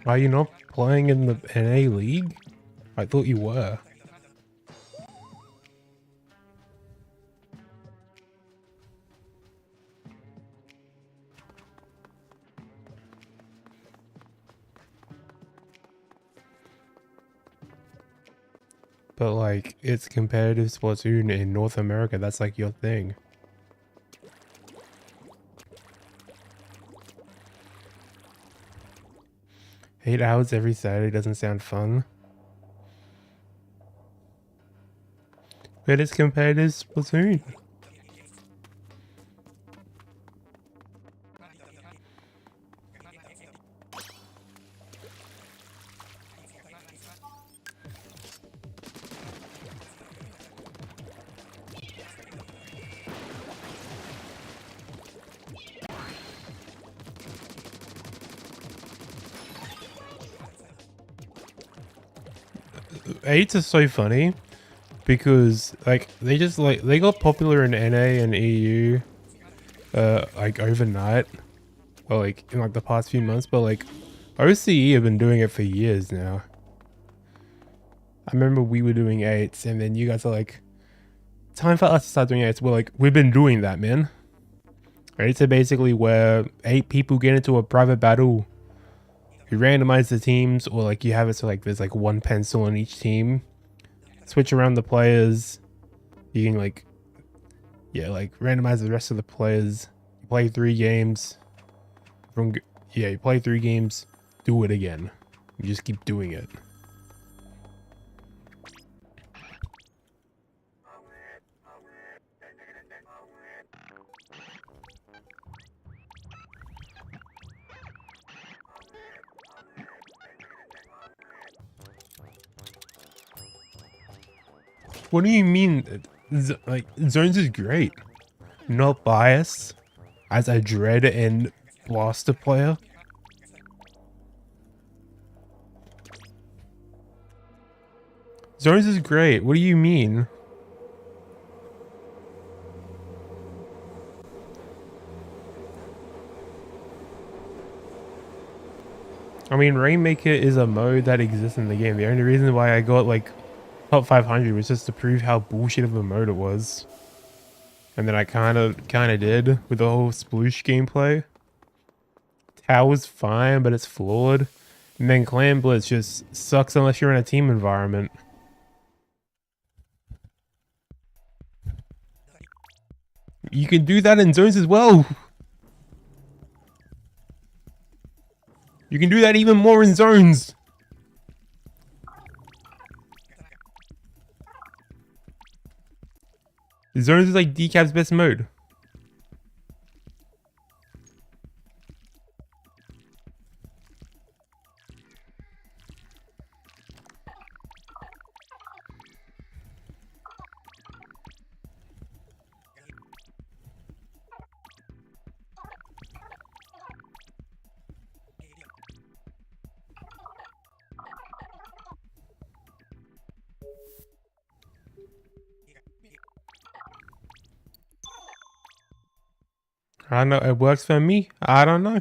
Are you not playing in the NA League? I thought you were. But like, it's competitive Splatoon in North America. That's like your thing. Eight hours every Saturday doesn't sound fun. But it's competitive Splatoon. Eights are so funny because like they got popular in NA and EU like overnight or like in like the past few months, but like OCE have been doing it for years now. I remember we were doing eights and then you guys are like, time for us to start doing eights. We're like, we've been doing that, man. Eights are basically where 8 people get into a private battle. You randomize the teams, or like you have it so like there's like 1 pencil on each team. Switch around the players. You can like, yeah, like randomize the rest of the players. You play 3 games. You play 3 games. Do it again. You just keep doing it. What do you mean? Like, Zones is great. Not biased as a Dread and Blaster player. Zones is great. What do you mean? I mean, Rainmaker is a mode that exists in the game. The only reason why I got like top 500 was just to prove how bullshit of a mode it was. And then I kind of did with the whole sploosh gameplay. Tower's fine, but it's flawed. And then Clan Blitz just sucks unless you're in a team environment. You can do that in Zones as well. You can do that even more in Zones. Zones is like Decap's best mode. I don't know, it works for me. I don't know.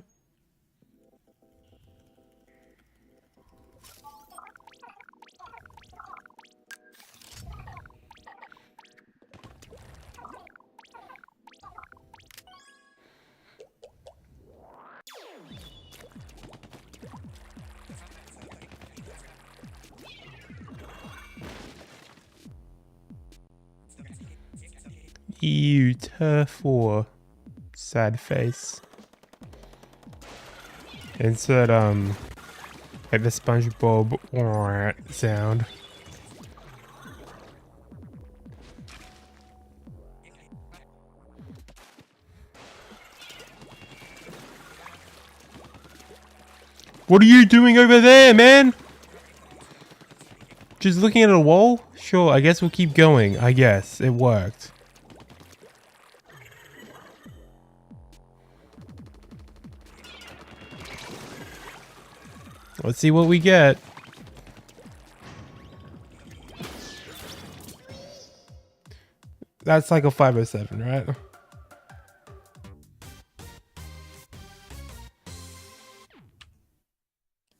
Ew, turf war. Sad face. Insert like the SpongeBob sound. What are you doing over there, man? Just looking at a wall? Sure, I guess we'll keep going. I guess it worked. Let's see what we get. That's cycle 507, right?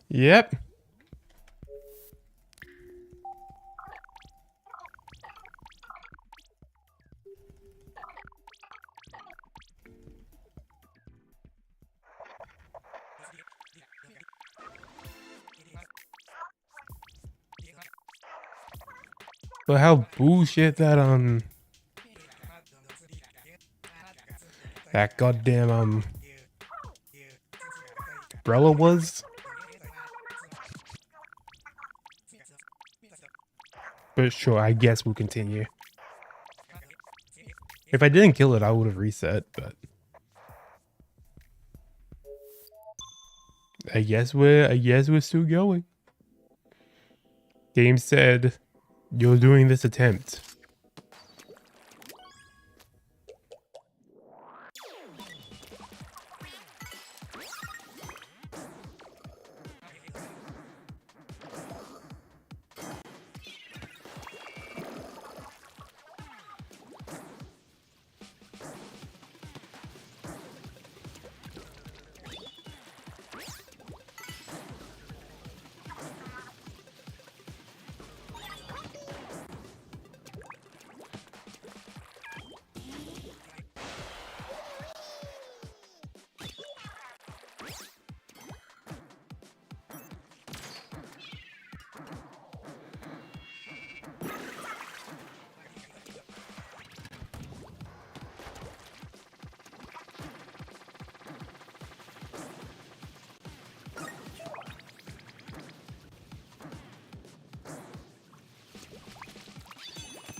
Yep. But how bullshit that that goddamn umbrella was. But sure, I guess we'll continue. If I didn't kill it, I would have reset, but I guess we're still going. Game said you're doing this attempt.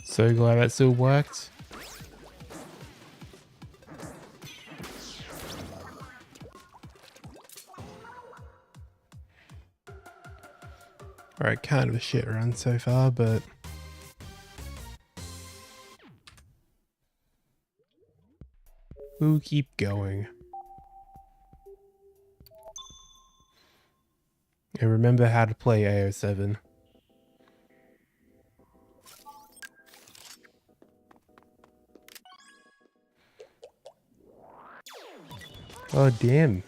So glad that still worked. Alright, kind of a shit run so far, but we'll keep going. And remember how to play AO7. Oh damn.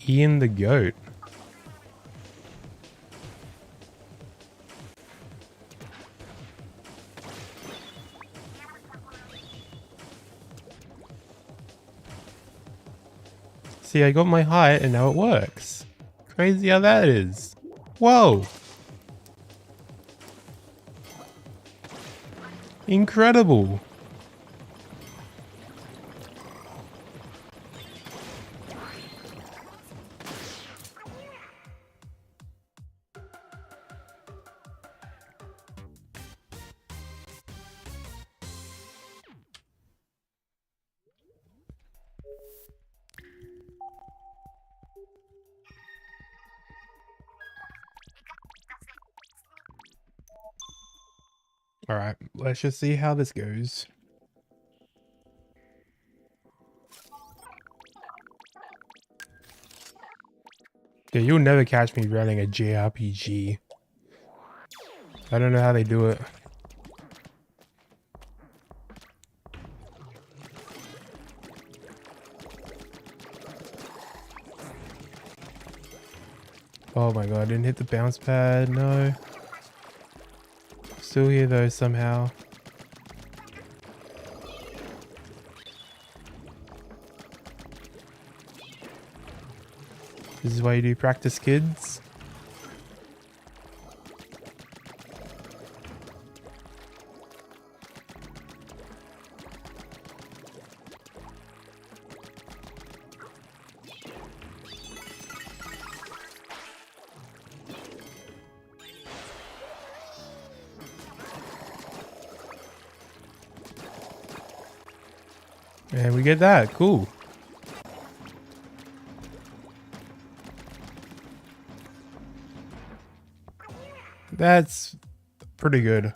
Ian the goat. See, I got my height and now it works. Crazy how that is. Whoa. Incredible. Alright, let's just see how this goes. Yeah, you'll never catch me running a JRPG. I don't know how they do it. Oh my god, I didn't hit the bounce pad, no. Still here though, somehow. This is why you do practice, kids. And we get that. Cool. That's pretty good.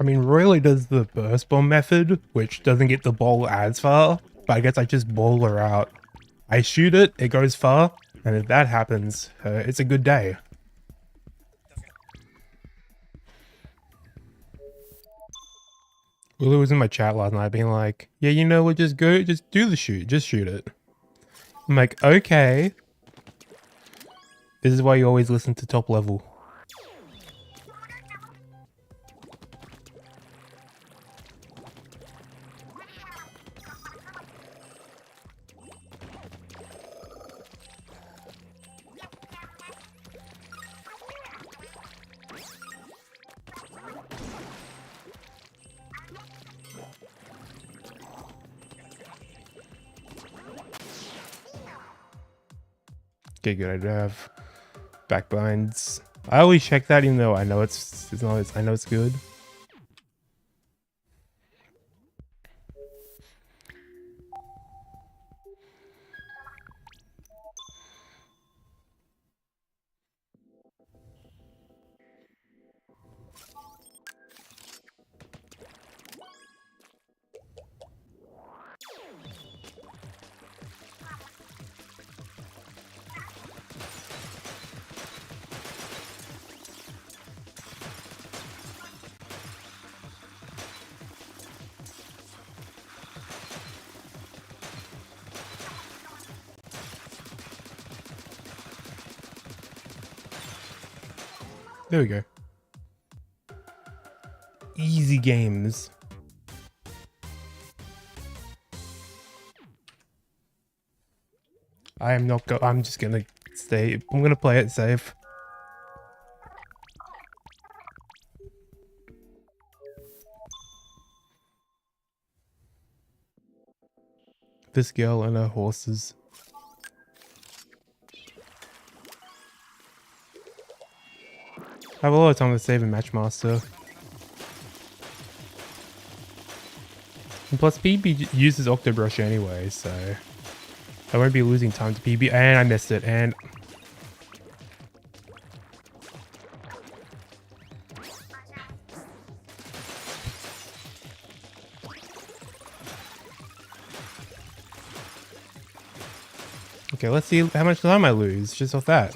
I mean, Royally does the burst bomb method, which doesn't get the ball as far, but I guess I just ball her out. I shoot it, it goes far, and if that happens, it's a good day. Lulu was in my chat last night being like, yeah, you know what, just do the shoot, just shoot it. I'm like, okay. This is why you always listen to top level. Okay, good. I do have backbinds. I always check that, even though I know it's not. I know it's good. There we go. Easy games. I am not I'm just gonna stay. I'm gonna play it safe. This girl and her horses. I have a lot of time to save in Matchmaster. And plus PB uses Octobrush anyway, so I won't be losing time to PB. And I missed it, and okay, let's see how much time I lose just off that.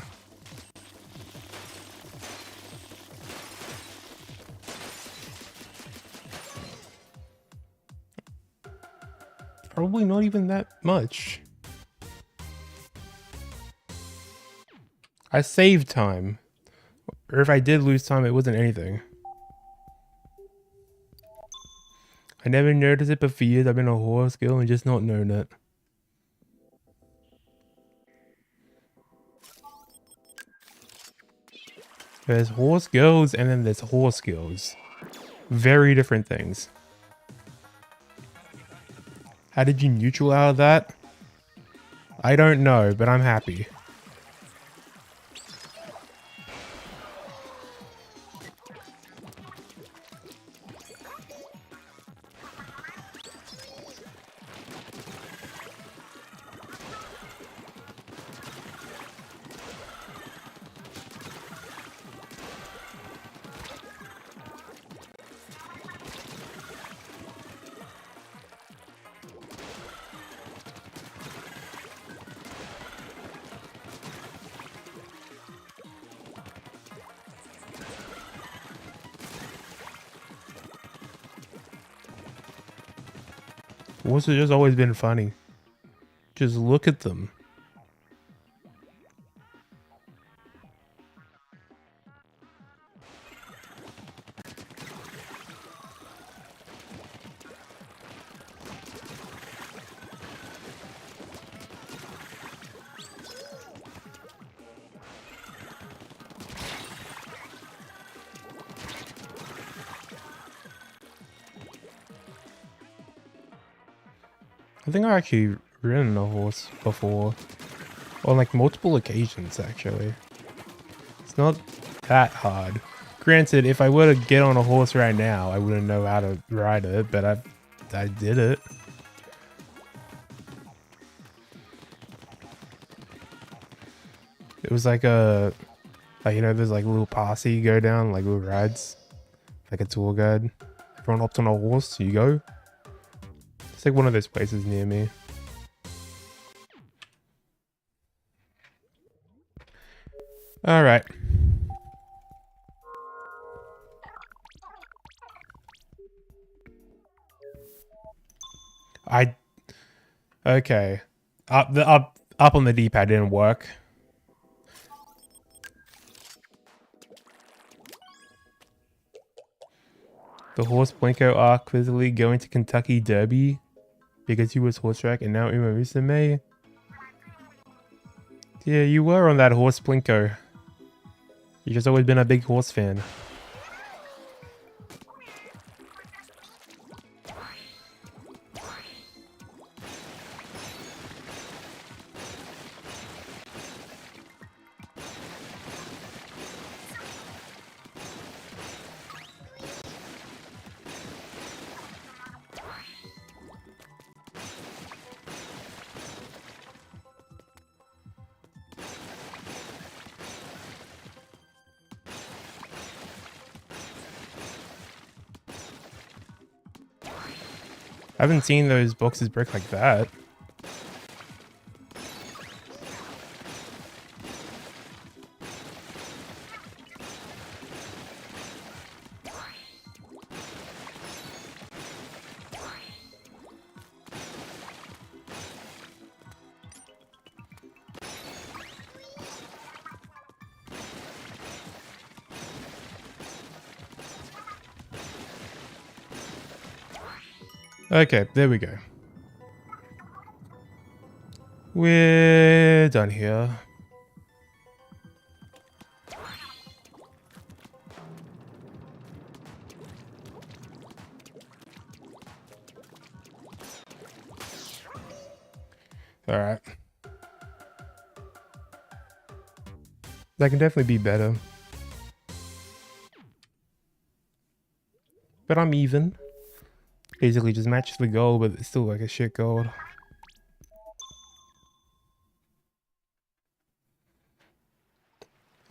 Probably not even that much. I saved time. Or if I did lose time, it wasn't anything. I never noticed it, but for years I've been a horse girl and just not known it. There's horse girls and then there's horse girls. Very different things. How did you neutral out of that? I don't know, but I'm happy. What's it just always been funny? Just look at them. I think I've actually ridden a horse before. On like multiple occasions, actually. It's not that hard. Granted, if I were to get on a horse right now, I wouldn't know how to ride it, but I did it. It was like a, like, you know, there's like a little posse you go down, like little rides, like a tour guide. Everyone hops on a horse, you go. It's like one of those places near me. All right. Okay. Up on the D-pad didn't work. The horse Blinko are quizzically going to Kentucky Derby because he was horse track and now Uma Musume. Yeah, you were on that horse Blinko. You've just always been a big horse fan. I haven't seen those boxes break like that. Okay, there we go. We're done here. All right. That can definitely be better. But I'm even. Basically just match the goal, but it's still like a shit goal.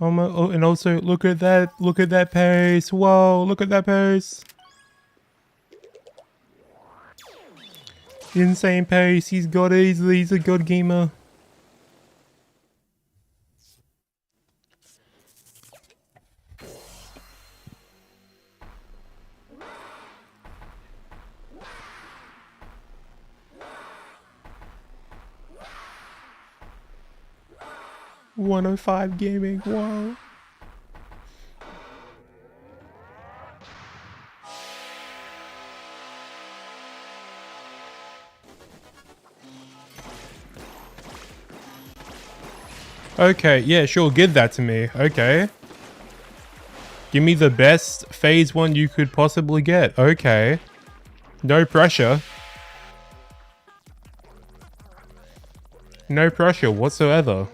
Oh my, oh, and also look at that pace. Whoa, look at that pace. Insane pace, he's got it, he's a good gamer. .105 gaming, wow. Okay, yeah, sure, give that to me. Okay. Give me the best phase 1 you could possibly get. Okay. No pressure. No pressure whatsoever.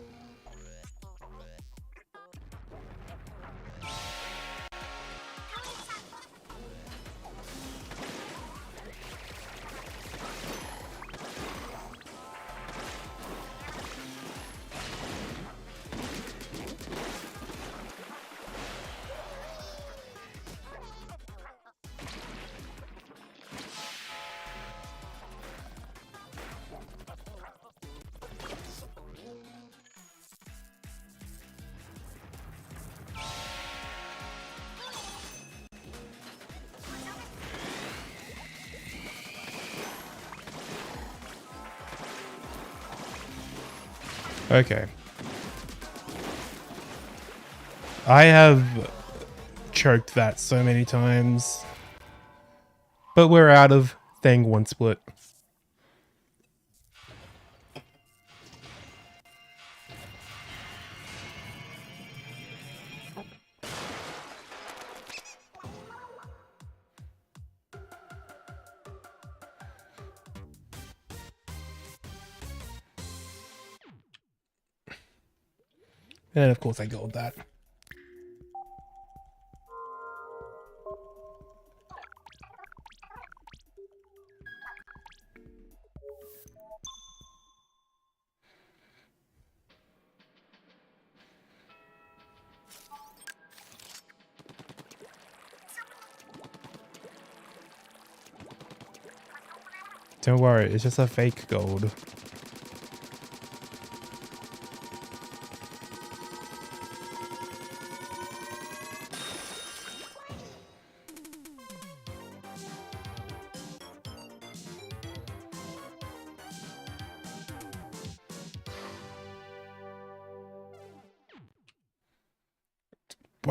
Okay. I have choked that so many times. But we're out of thing 1 split. And then of course I gold that. Don't worry, it's just a fake gold.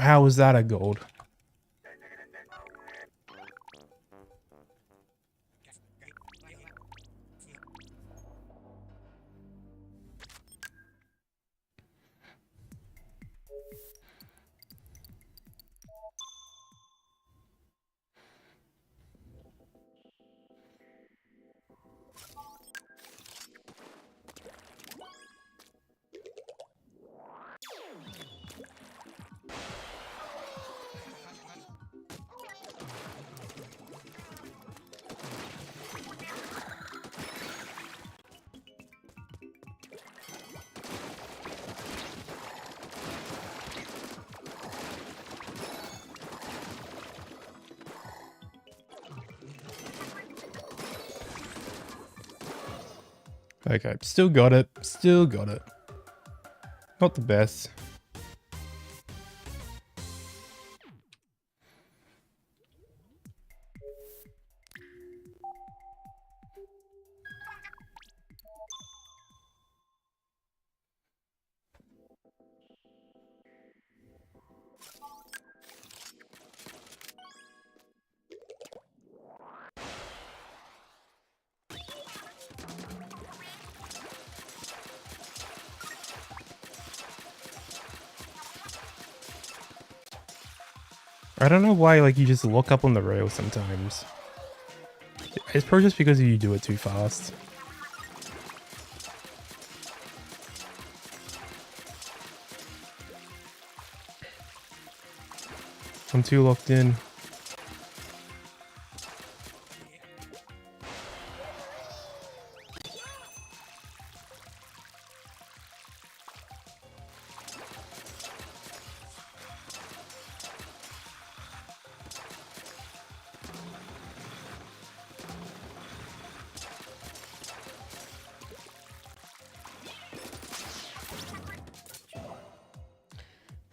How is that a gold? Okay, still got it. Still got it. Not the best. I don't know why, like, you just look up on the rail sometimes. It's probably just because you do it too fast. I'm too locked in.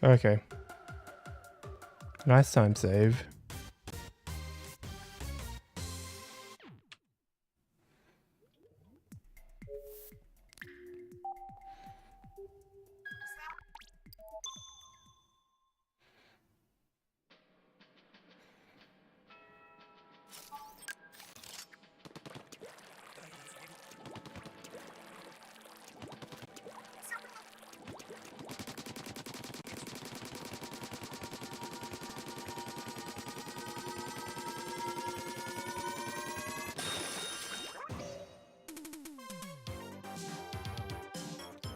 Okay. Nice time save.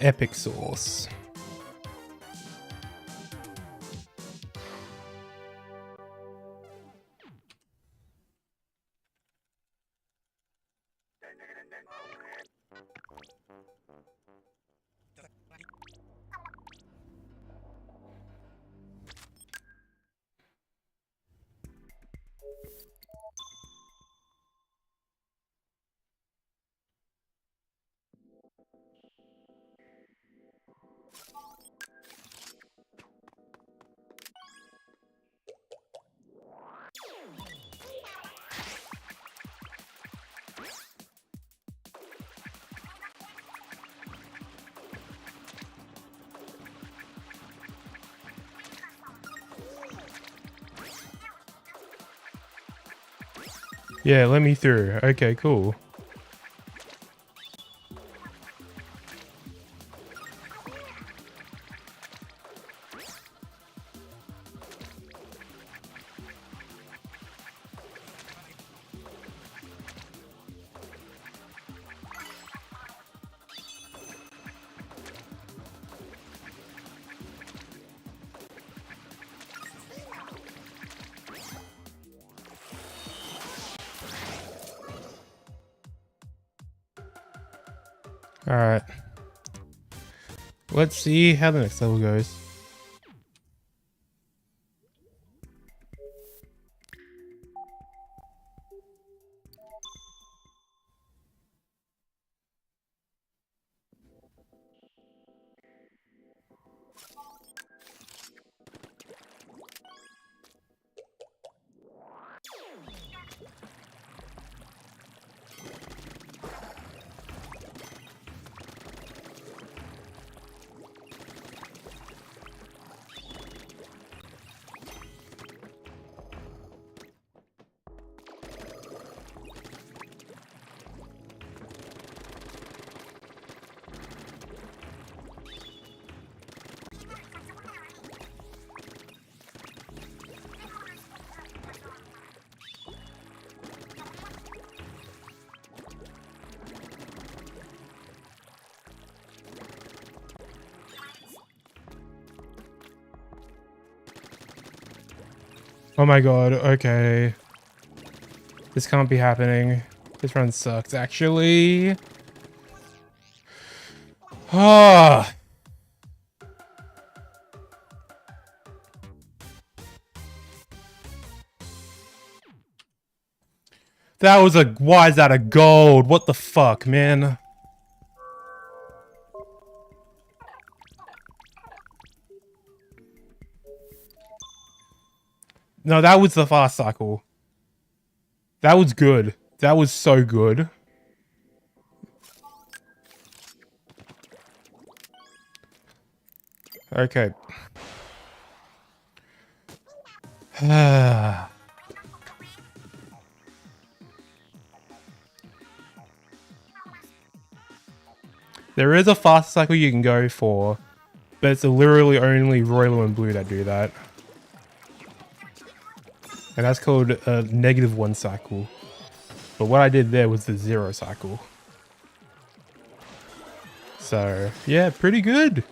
Epic sauce. Yeah, let me through. Okay, cool. Alright. Let's see how the next level goes. Oh my god, okay. This can't be happening. This run sucks, actually. Ah. That was a... Why is that a gold? What the fuck, man? No, that was the fast cycle. That was good. That was so good. Okay. There is a fast cycle you can go for, but it's literally only Royal and Blue that do that. And that's called a -1 cycle. But what I did there was the 0 cycle. So, yeah, pretty good.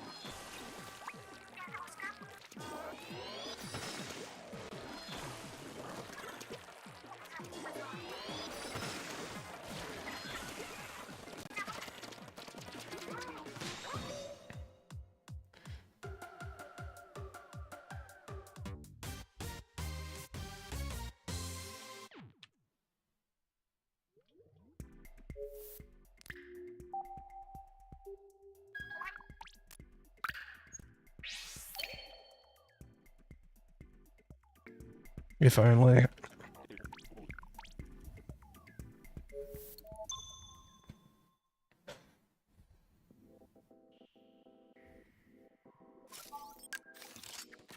If only.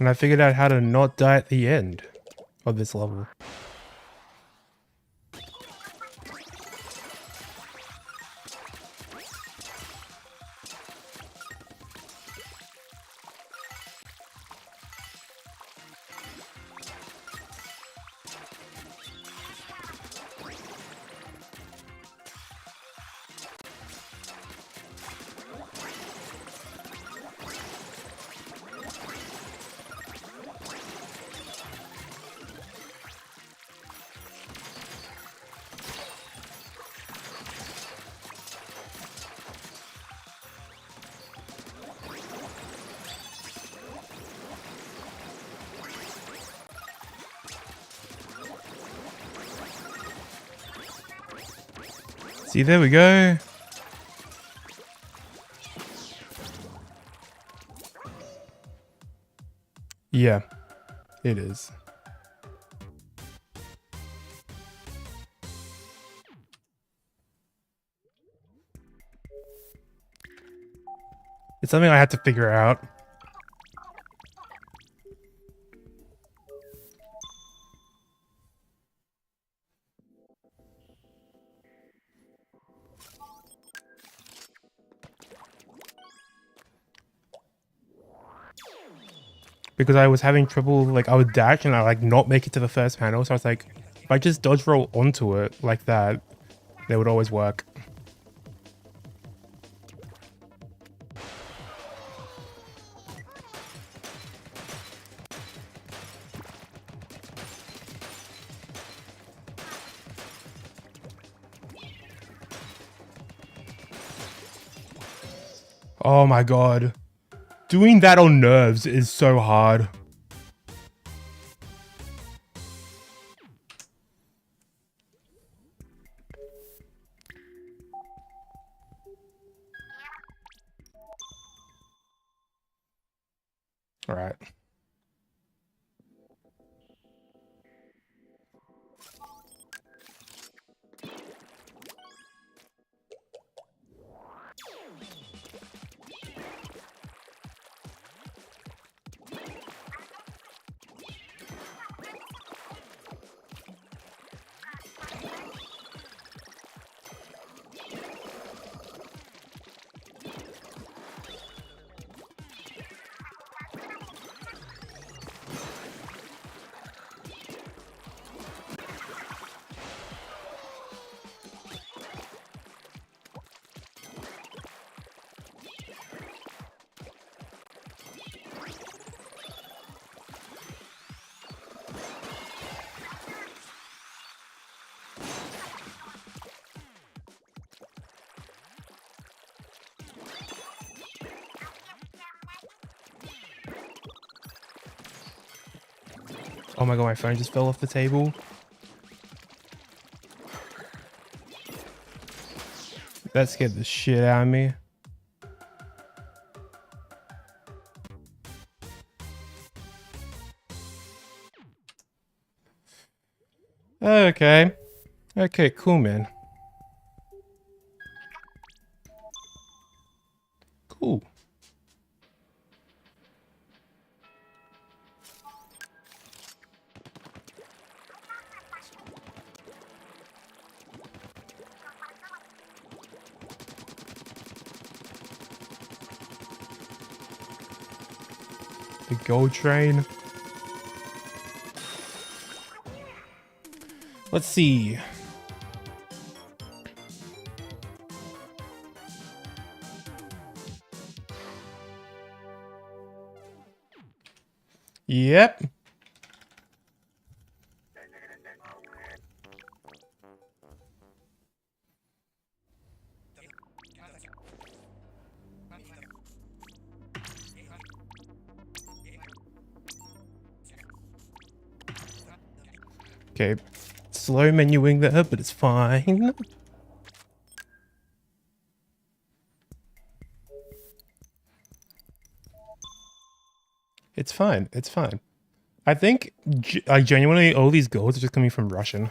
And I figured out how to not die at the end of this level. See, there we go. Yeah, it is. It's something I had to figure out. Because I was having trouble, like, I would dash and I like not make it to the first panel, so I was like, if I just dodge roll onto it like that, they would always work. Oh my god. Doing that on nerves is so hard. All right. Oh my god, my phone just fell off the table. That scared the shit out of me. Okay. Okay, cool, man. Cool. The gold train. Let's see. Yep. Okay. Slow menuing there, but it's fine. It's fine. It's fine. I think, genuinely, all these golds are just coming from Russian.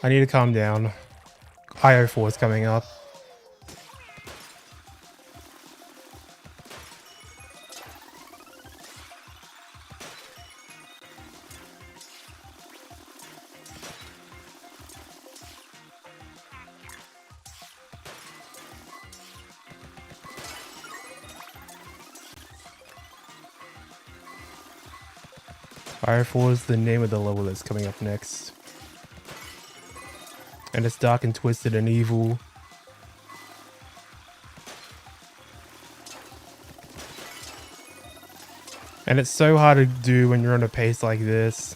I need to calm down. IO4 is coming up. IO4 is the name of the level that's coming up next. And it's dark and twisted and evil. And it's so hard to do when you're on a pace like this.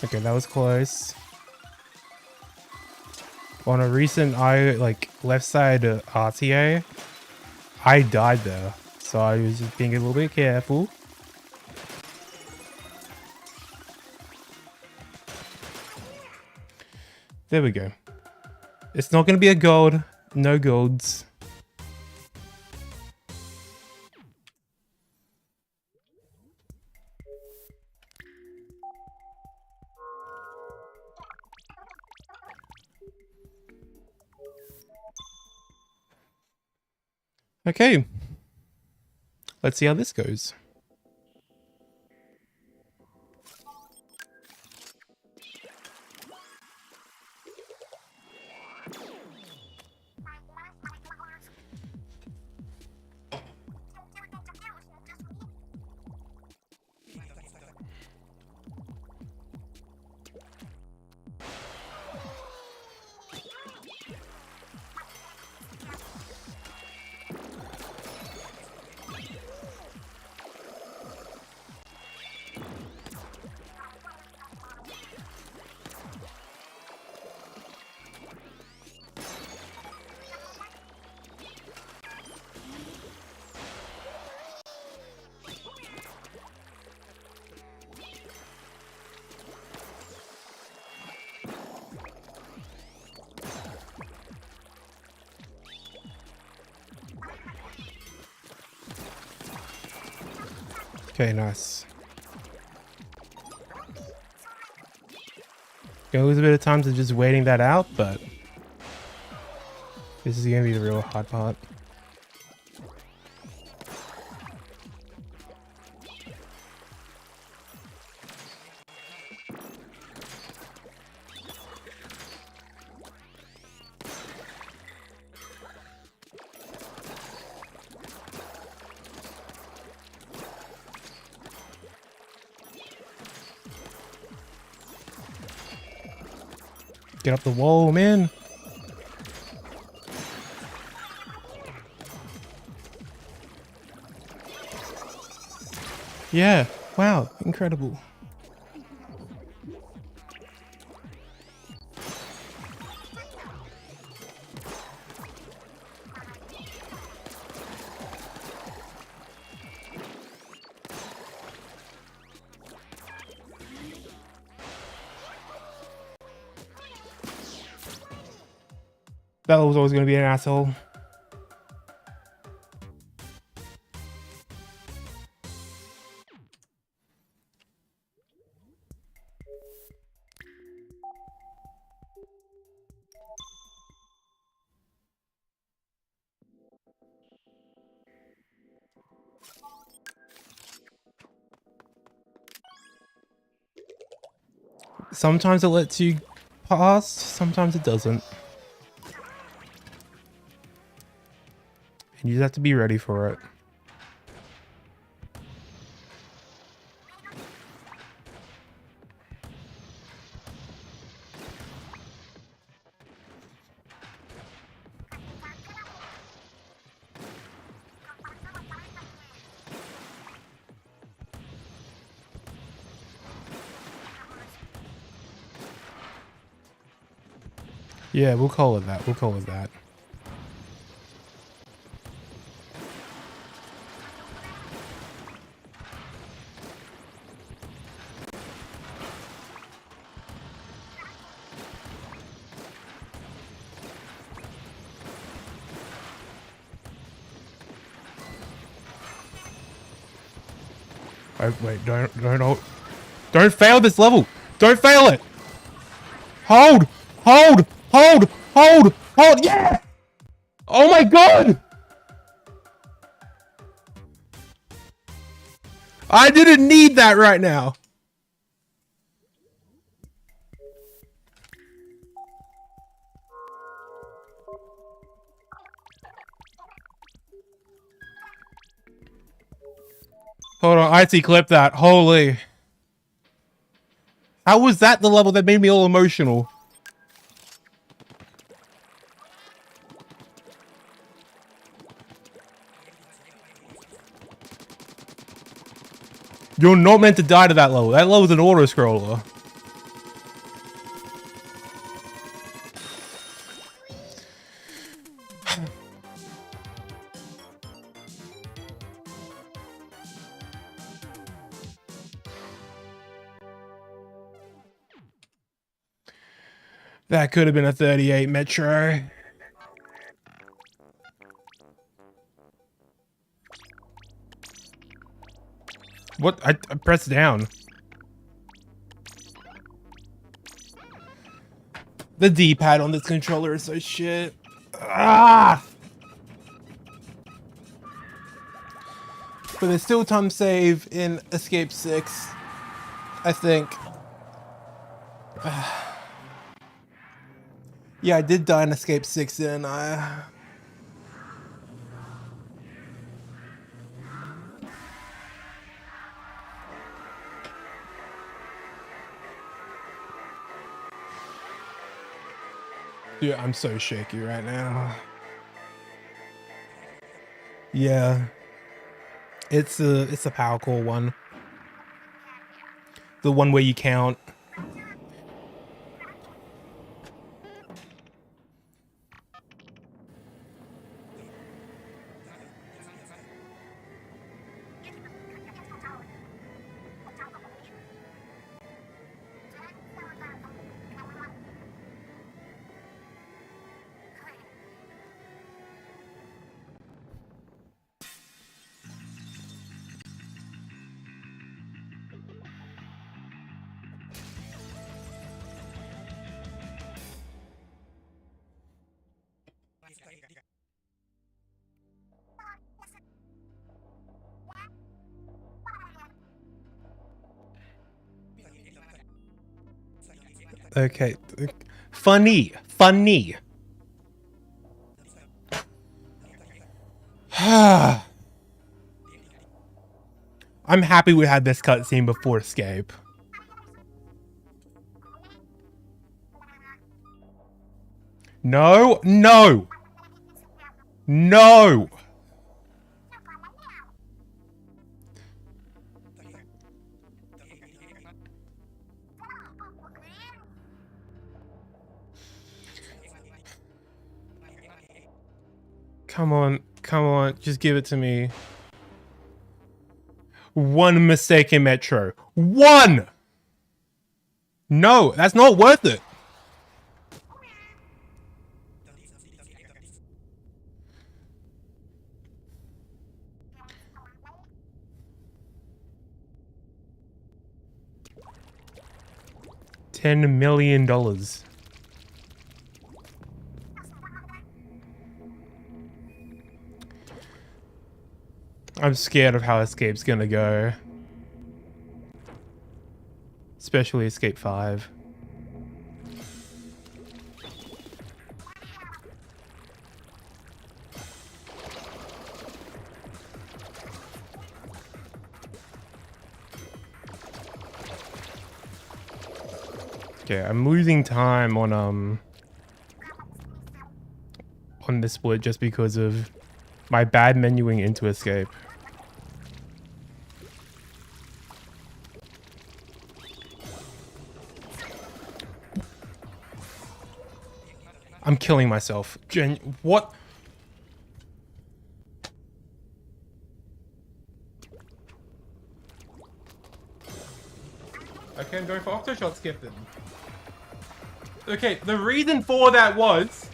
Okay, that was close. On a recent left side RTA, I died there. So I was just being a little bit careful. There we go. It's not going to be a gold. No golds. Okay. Let's see how this goes. Okay, nice. Gonna lose a bit of time to just waiting that out, but this is gonna be the real hard part. Get up the wall, man. Yeah. Wow. Incredible. That was always going to be an asshole. Sometimes it lets you pass, sometimes it doesn't. And you just have to be ready for it. Yeah, we'll call it that. We'll call it that. Oh, wait, don't fail this level. Don't fail it. Hold, hold, hold, hold, hold. Yeah. Oh my God. I didn't need that right now. Hold on, IT clip that. Holy. How was that the level that made me all emotional? You're not meant to die to that level. That level's an auto-scroller. That could have been a 38 Metro. What? I pressed down. The D-pad on this controller is so shit. Ah! But there's still time save in Escape 6, I think. Yeah, I did die in Escape 6, didn't I? Dude, I'm so shaky right now. Yeah. It's a power core one. The one where you count. Okay. Funny. Funny. I'm happy we had this cutscene before escape. No, no, no. Come on, just give it to me. One mistake in Metro. One! No, that's not worth it. $10 million. I'm scared of how Escape's gonna go. Especially Escape 5. Okay, I'm losing time on this split just because of my bad menuing into Escape. I'm killing myself. What? Okay, I'm going for Octoshot skip then. Okay, the reason for that was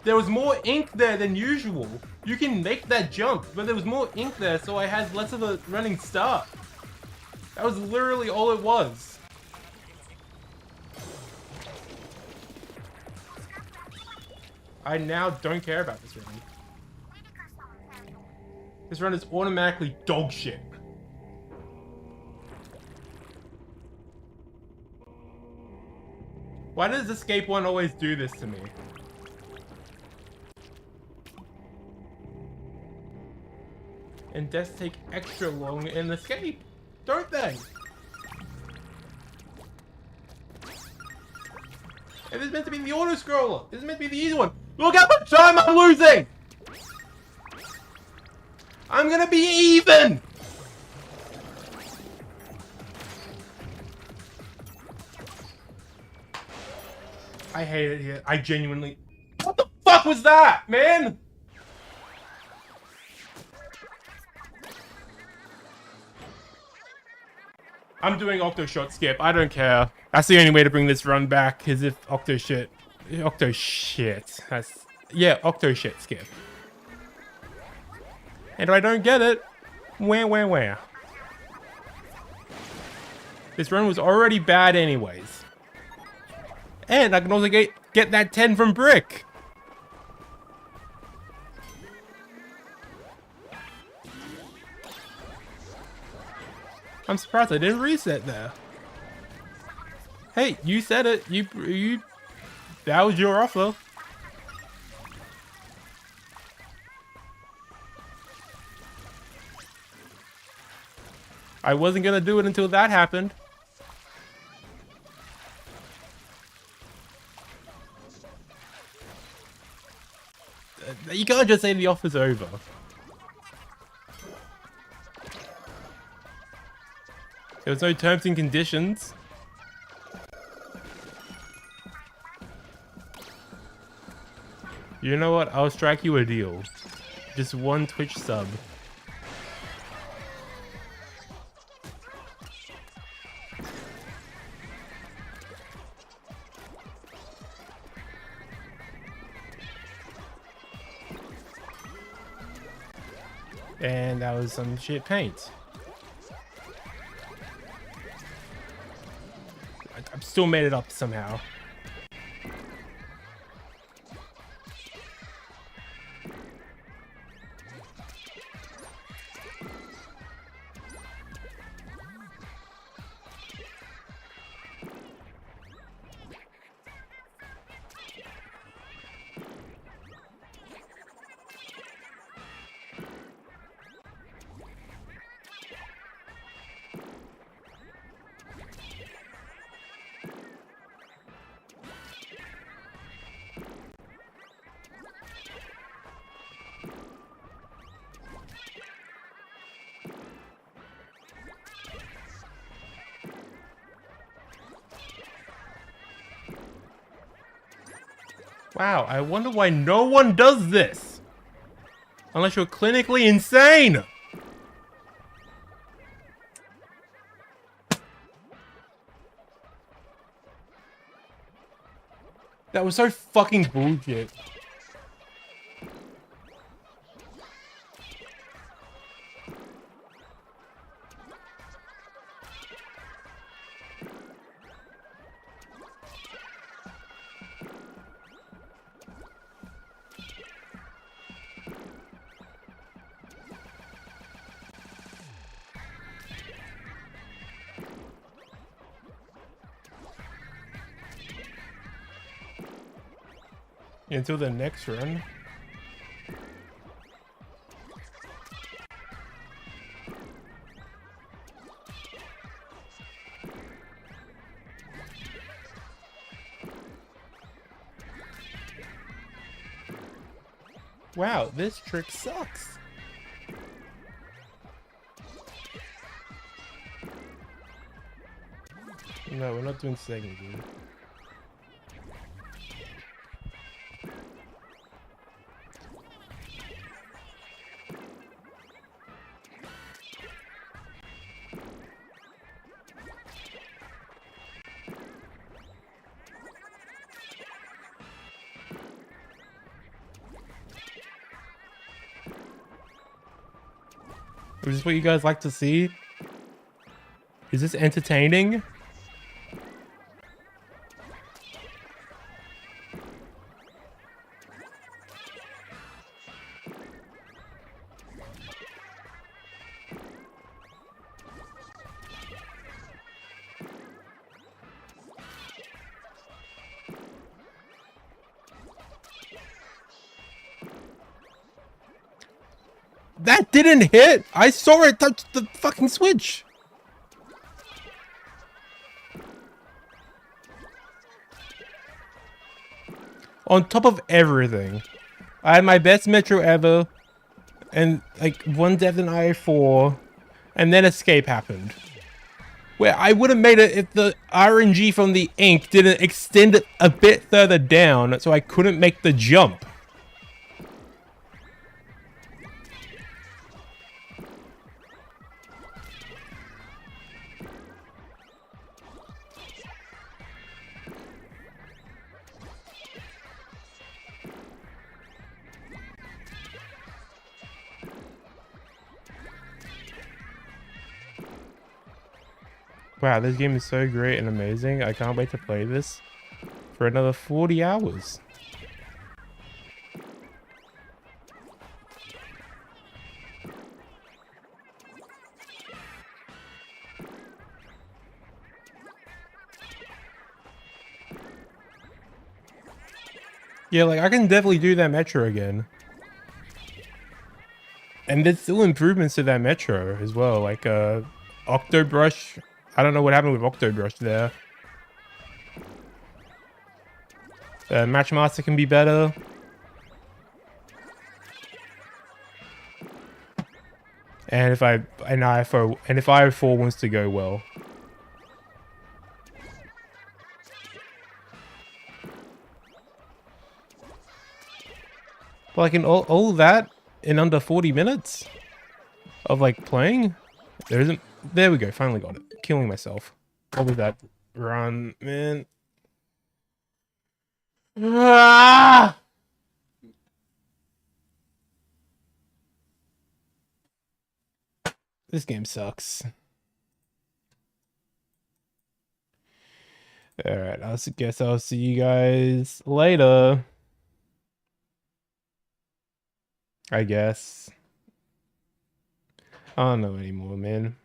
there was more ink there than usual. You can make that jump, but there was more ink there, so I had less of a running start. That was literally all it was. I now don't care about this run. This run is automatically dog shit. Why does Escape 1 always do this to me? And deaths take extra long in Escape, don't they? And this is meant to be the auto-scroller. This is meant to be the easy one. Look how much time I'm losing! I'm gonna be even! I hate it here. I genuinely... What the fuck was that, man? I'm doing Octoshot skip. I don't care. That's the only way to bring this run back, is if Octoshit... Octoshit. That's... Yeah, Octoshit skip. And if I don't get it, where? This run was already bad anyways. And I can also get that 10 from Brick. I'm surprised I didn't reset there. Hey, you said it. You that was your offer. I wasn't gonna do it until that happened. You can't just say the offer's over. There was no terms and conditions. You know what? I'll strike you a deal. Just one Twitch sub. And that was some shit paint. I've still made it up somehow. Wow, I wonder why no one does this. Unless you're clinically insane. That was so fucking bullshit. Until the next run. Wow, this trick sucks. No, we're not doing second, dude. Is this what you guys like to see? Is this entertaining? That didn't hit! I saw it touch the fucking switch! On top of everything, I had my best Metro ever, and like one death in IO4, and then escape happened. Where I would have made it if the RNG from the ink didn't extend it a bit further down, so I couldn't make the jump. Wow, this game is so great and amazing. I can't wait to play this for another 40 hours. Yeah, like I can definitely do that Metro again. And there's still improvements to that Metro as well, like Octobrush. I don't know what happened with Octobrush there. Matchmaster can be better. And if IO4 wants to go well. But like in all that in under 40 minutes of like playing, there we go, finally got it. Killing myself. What was that run, man? Ah! This game sucks. Alright, I guess I'll see you guys later. I guess. I don't know anymore, man.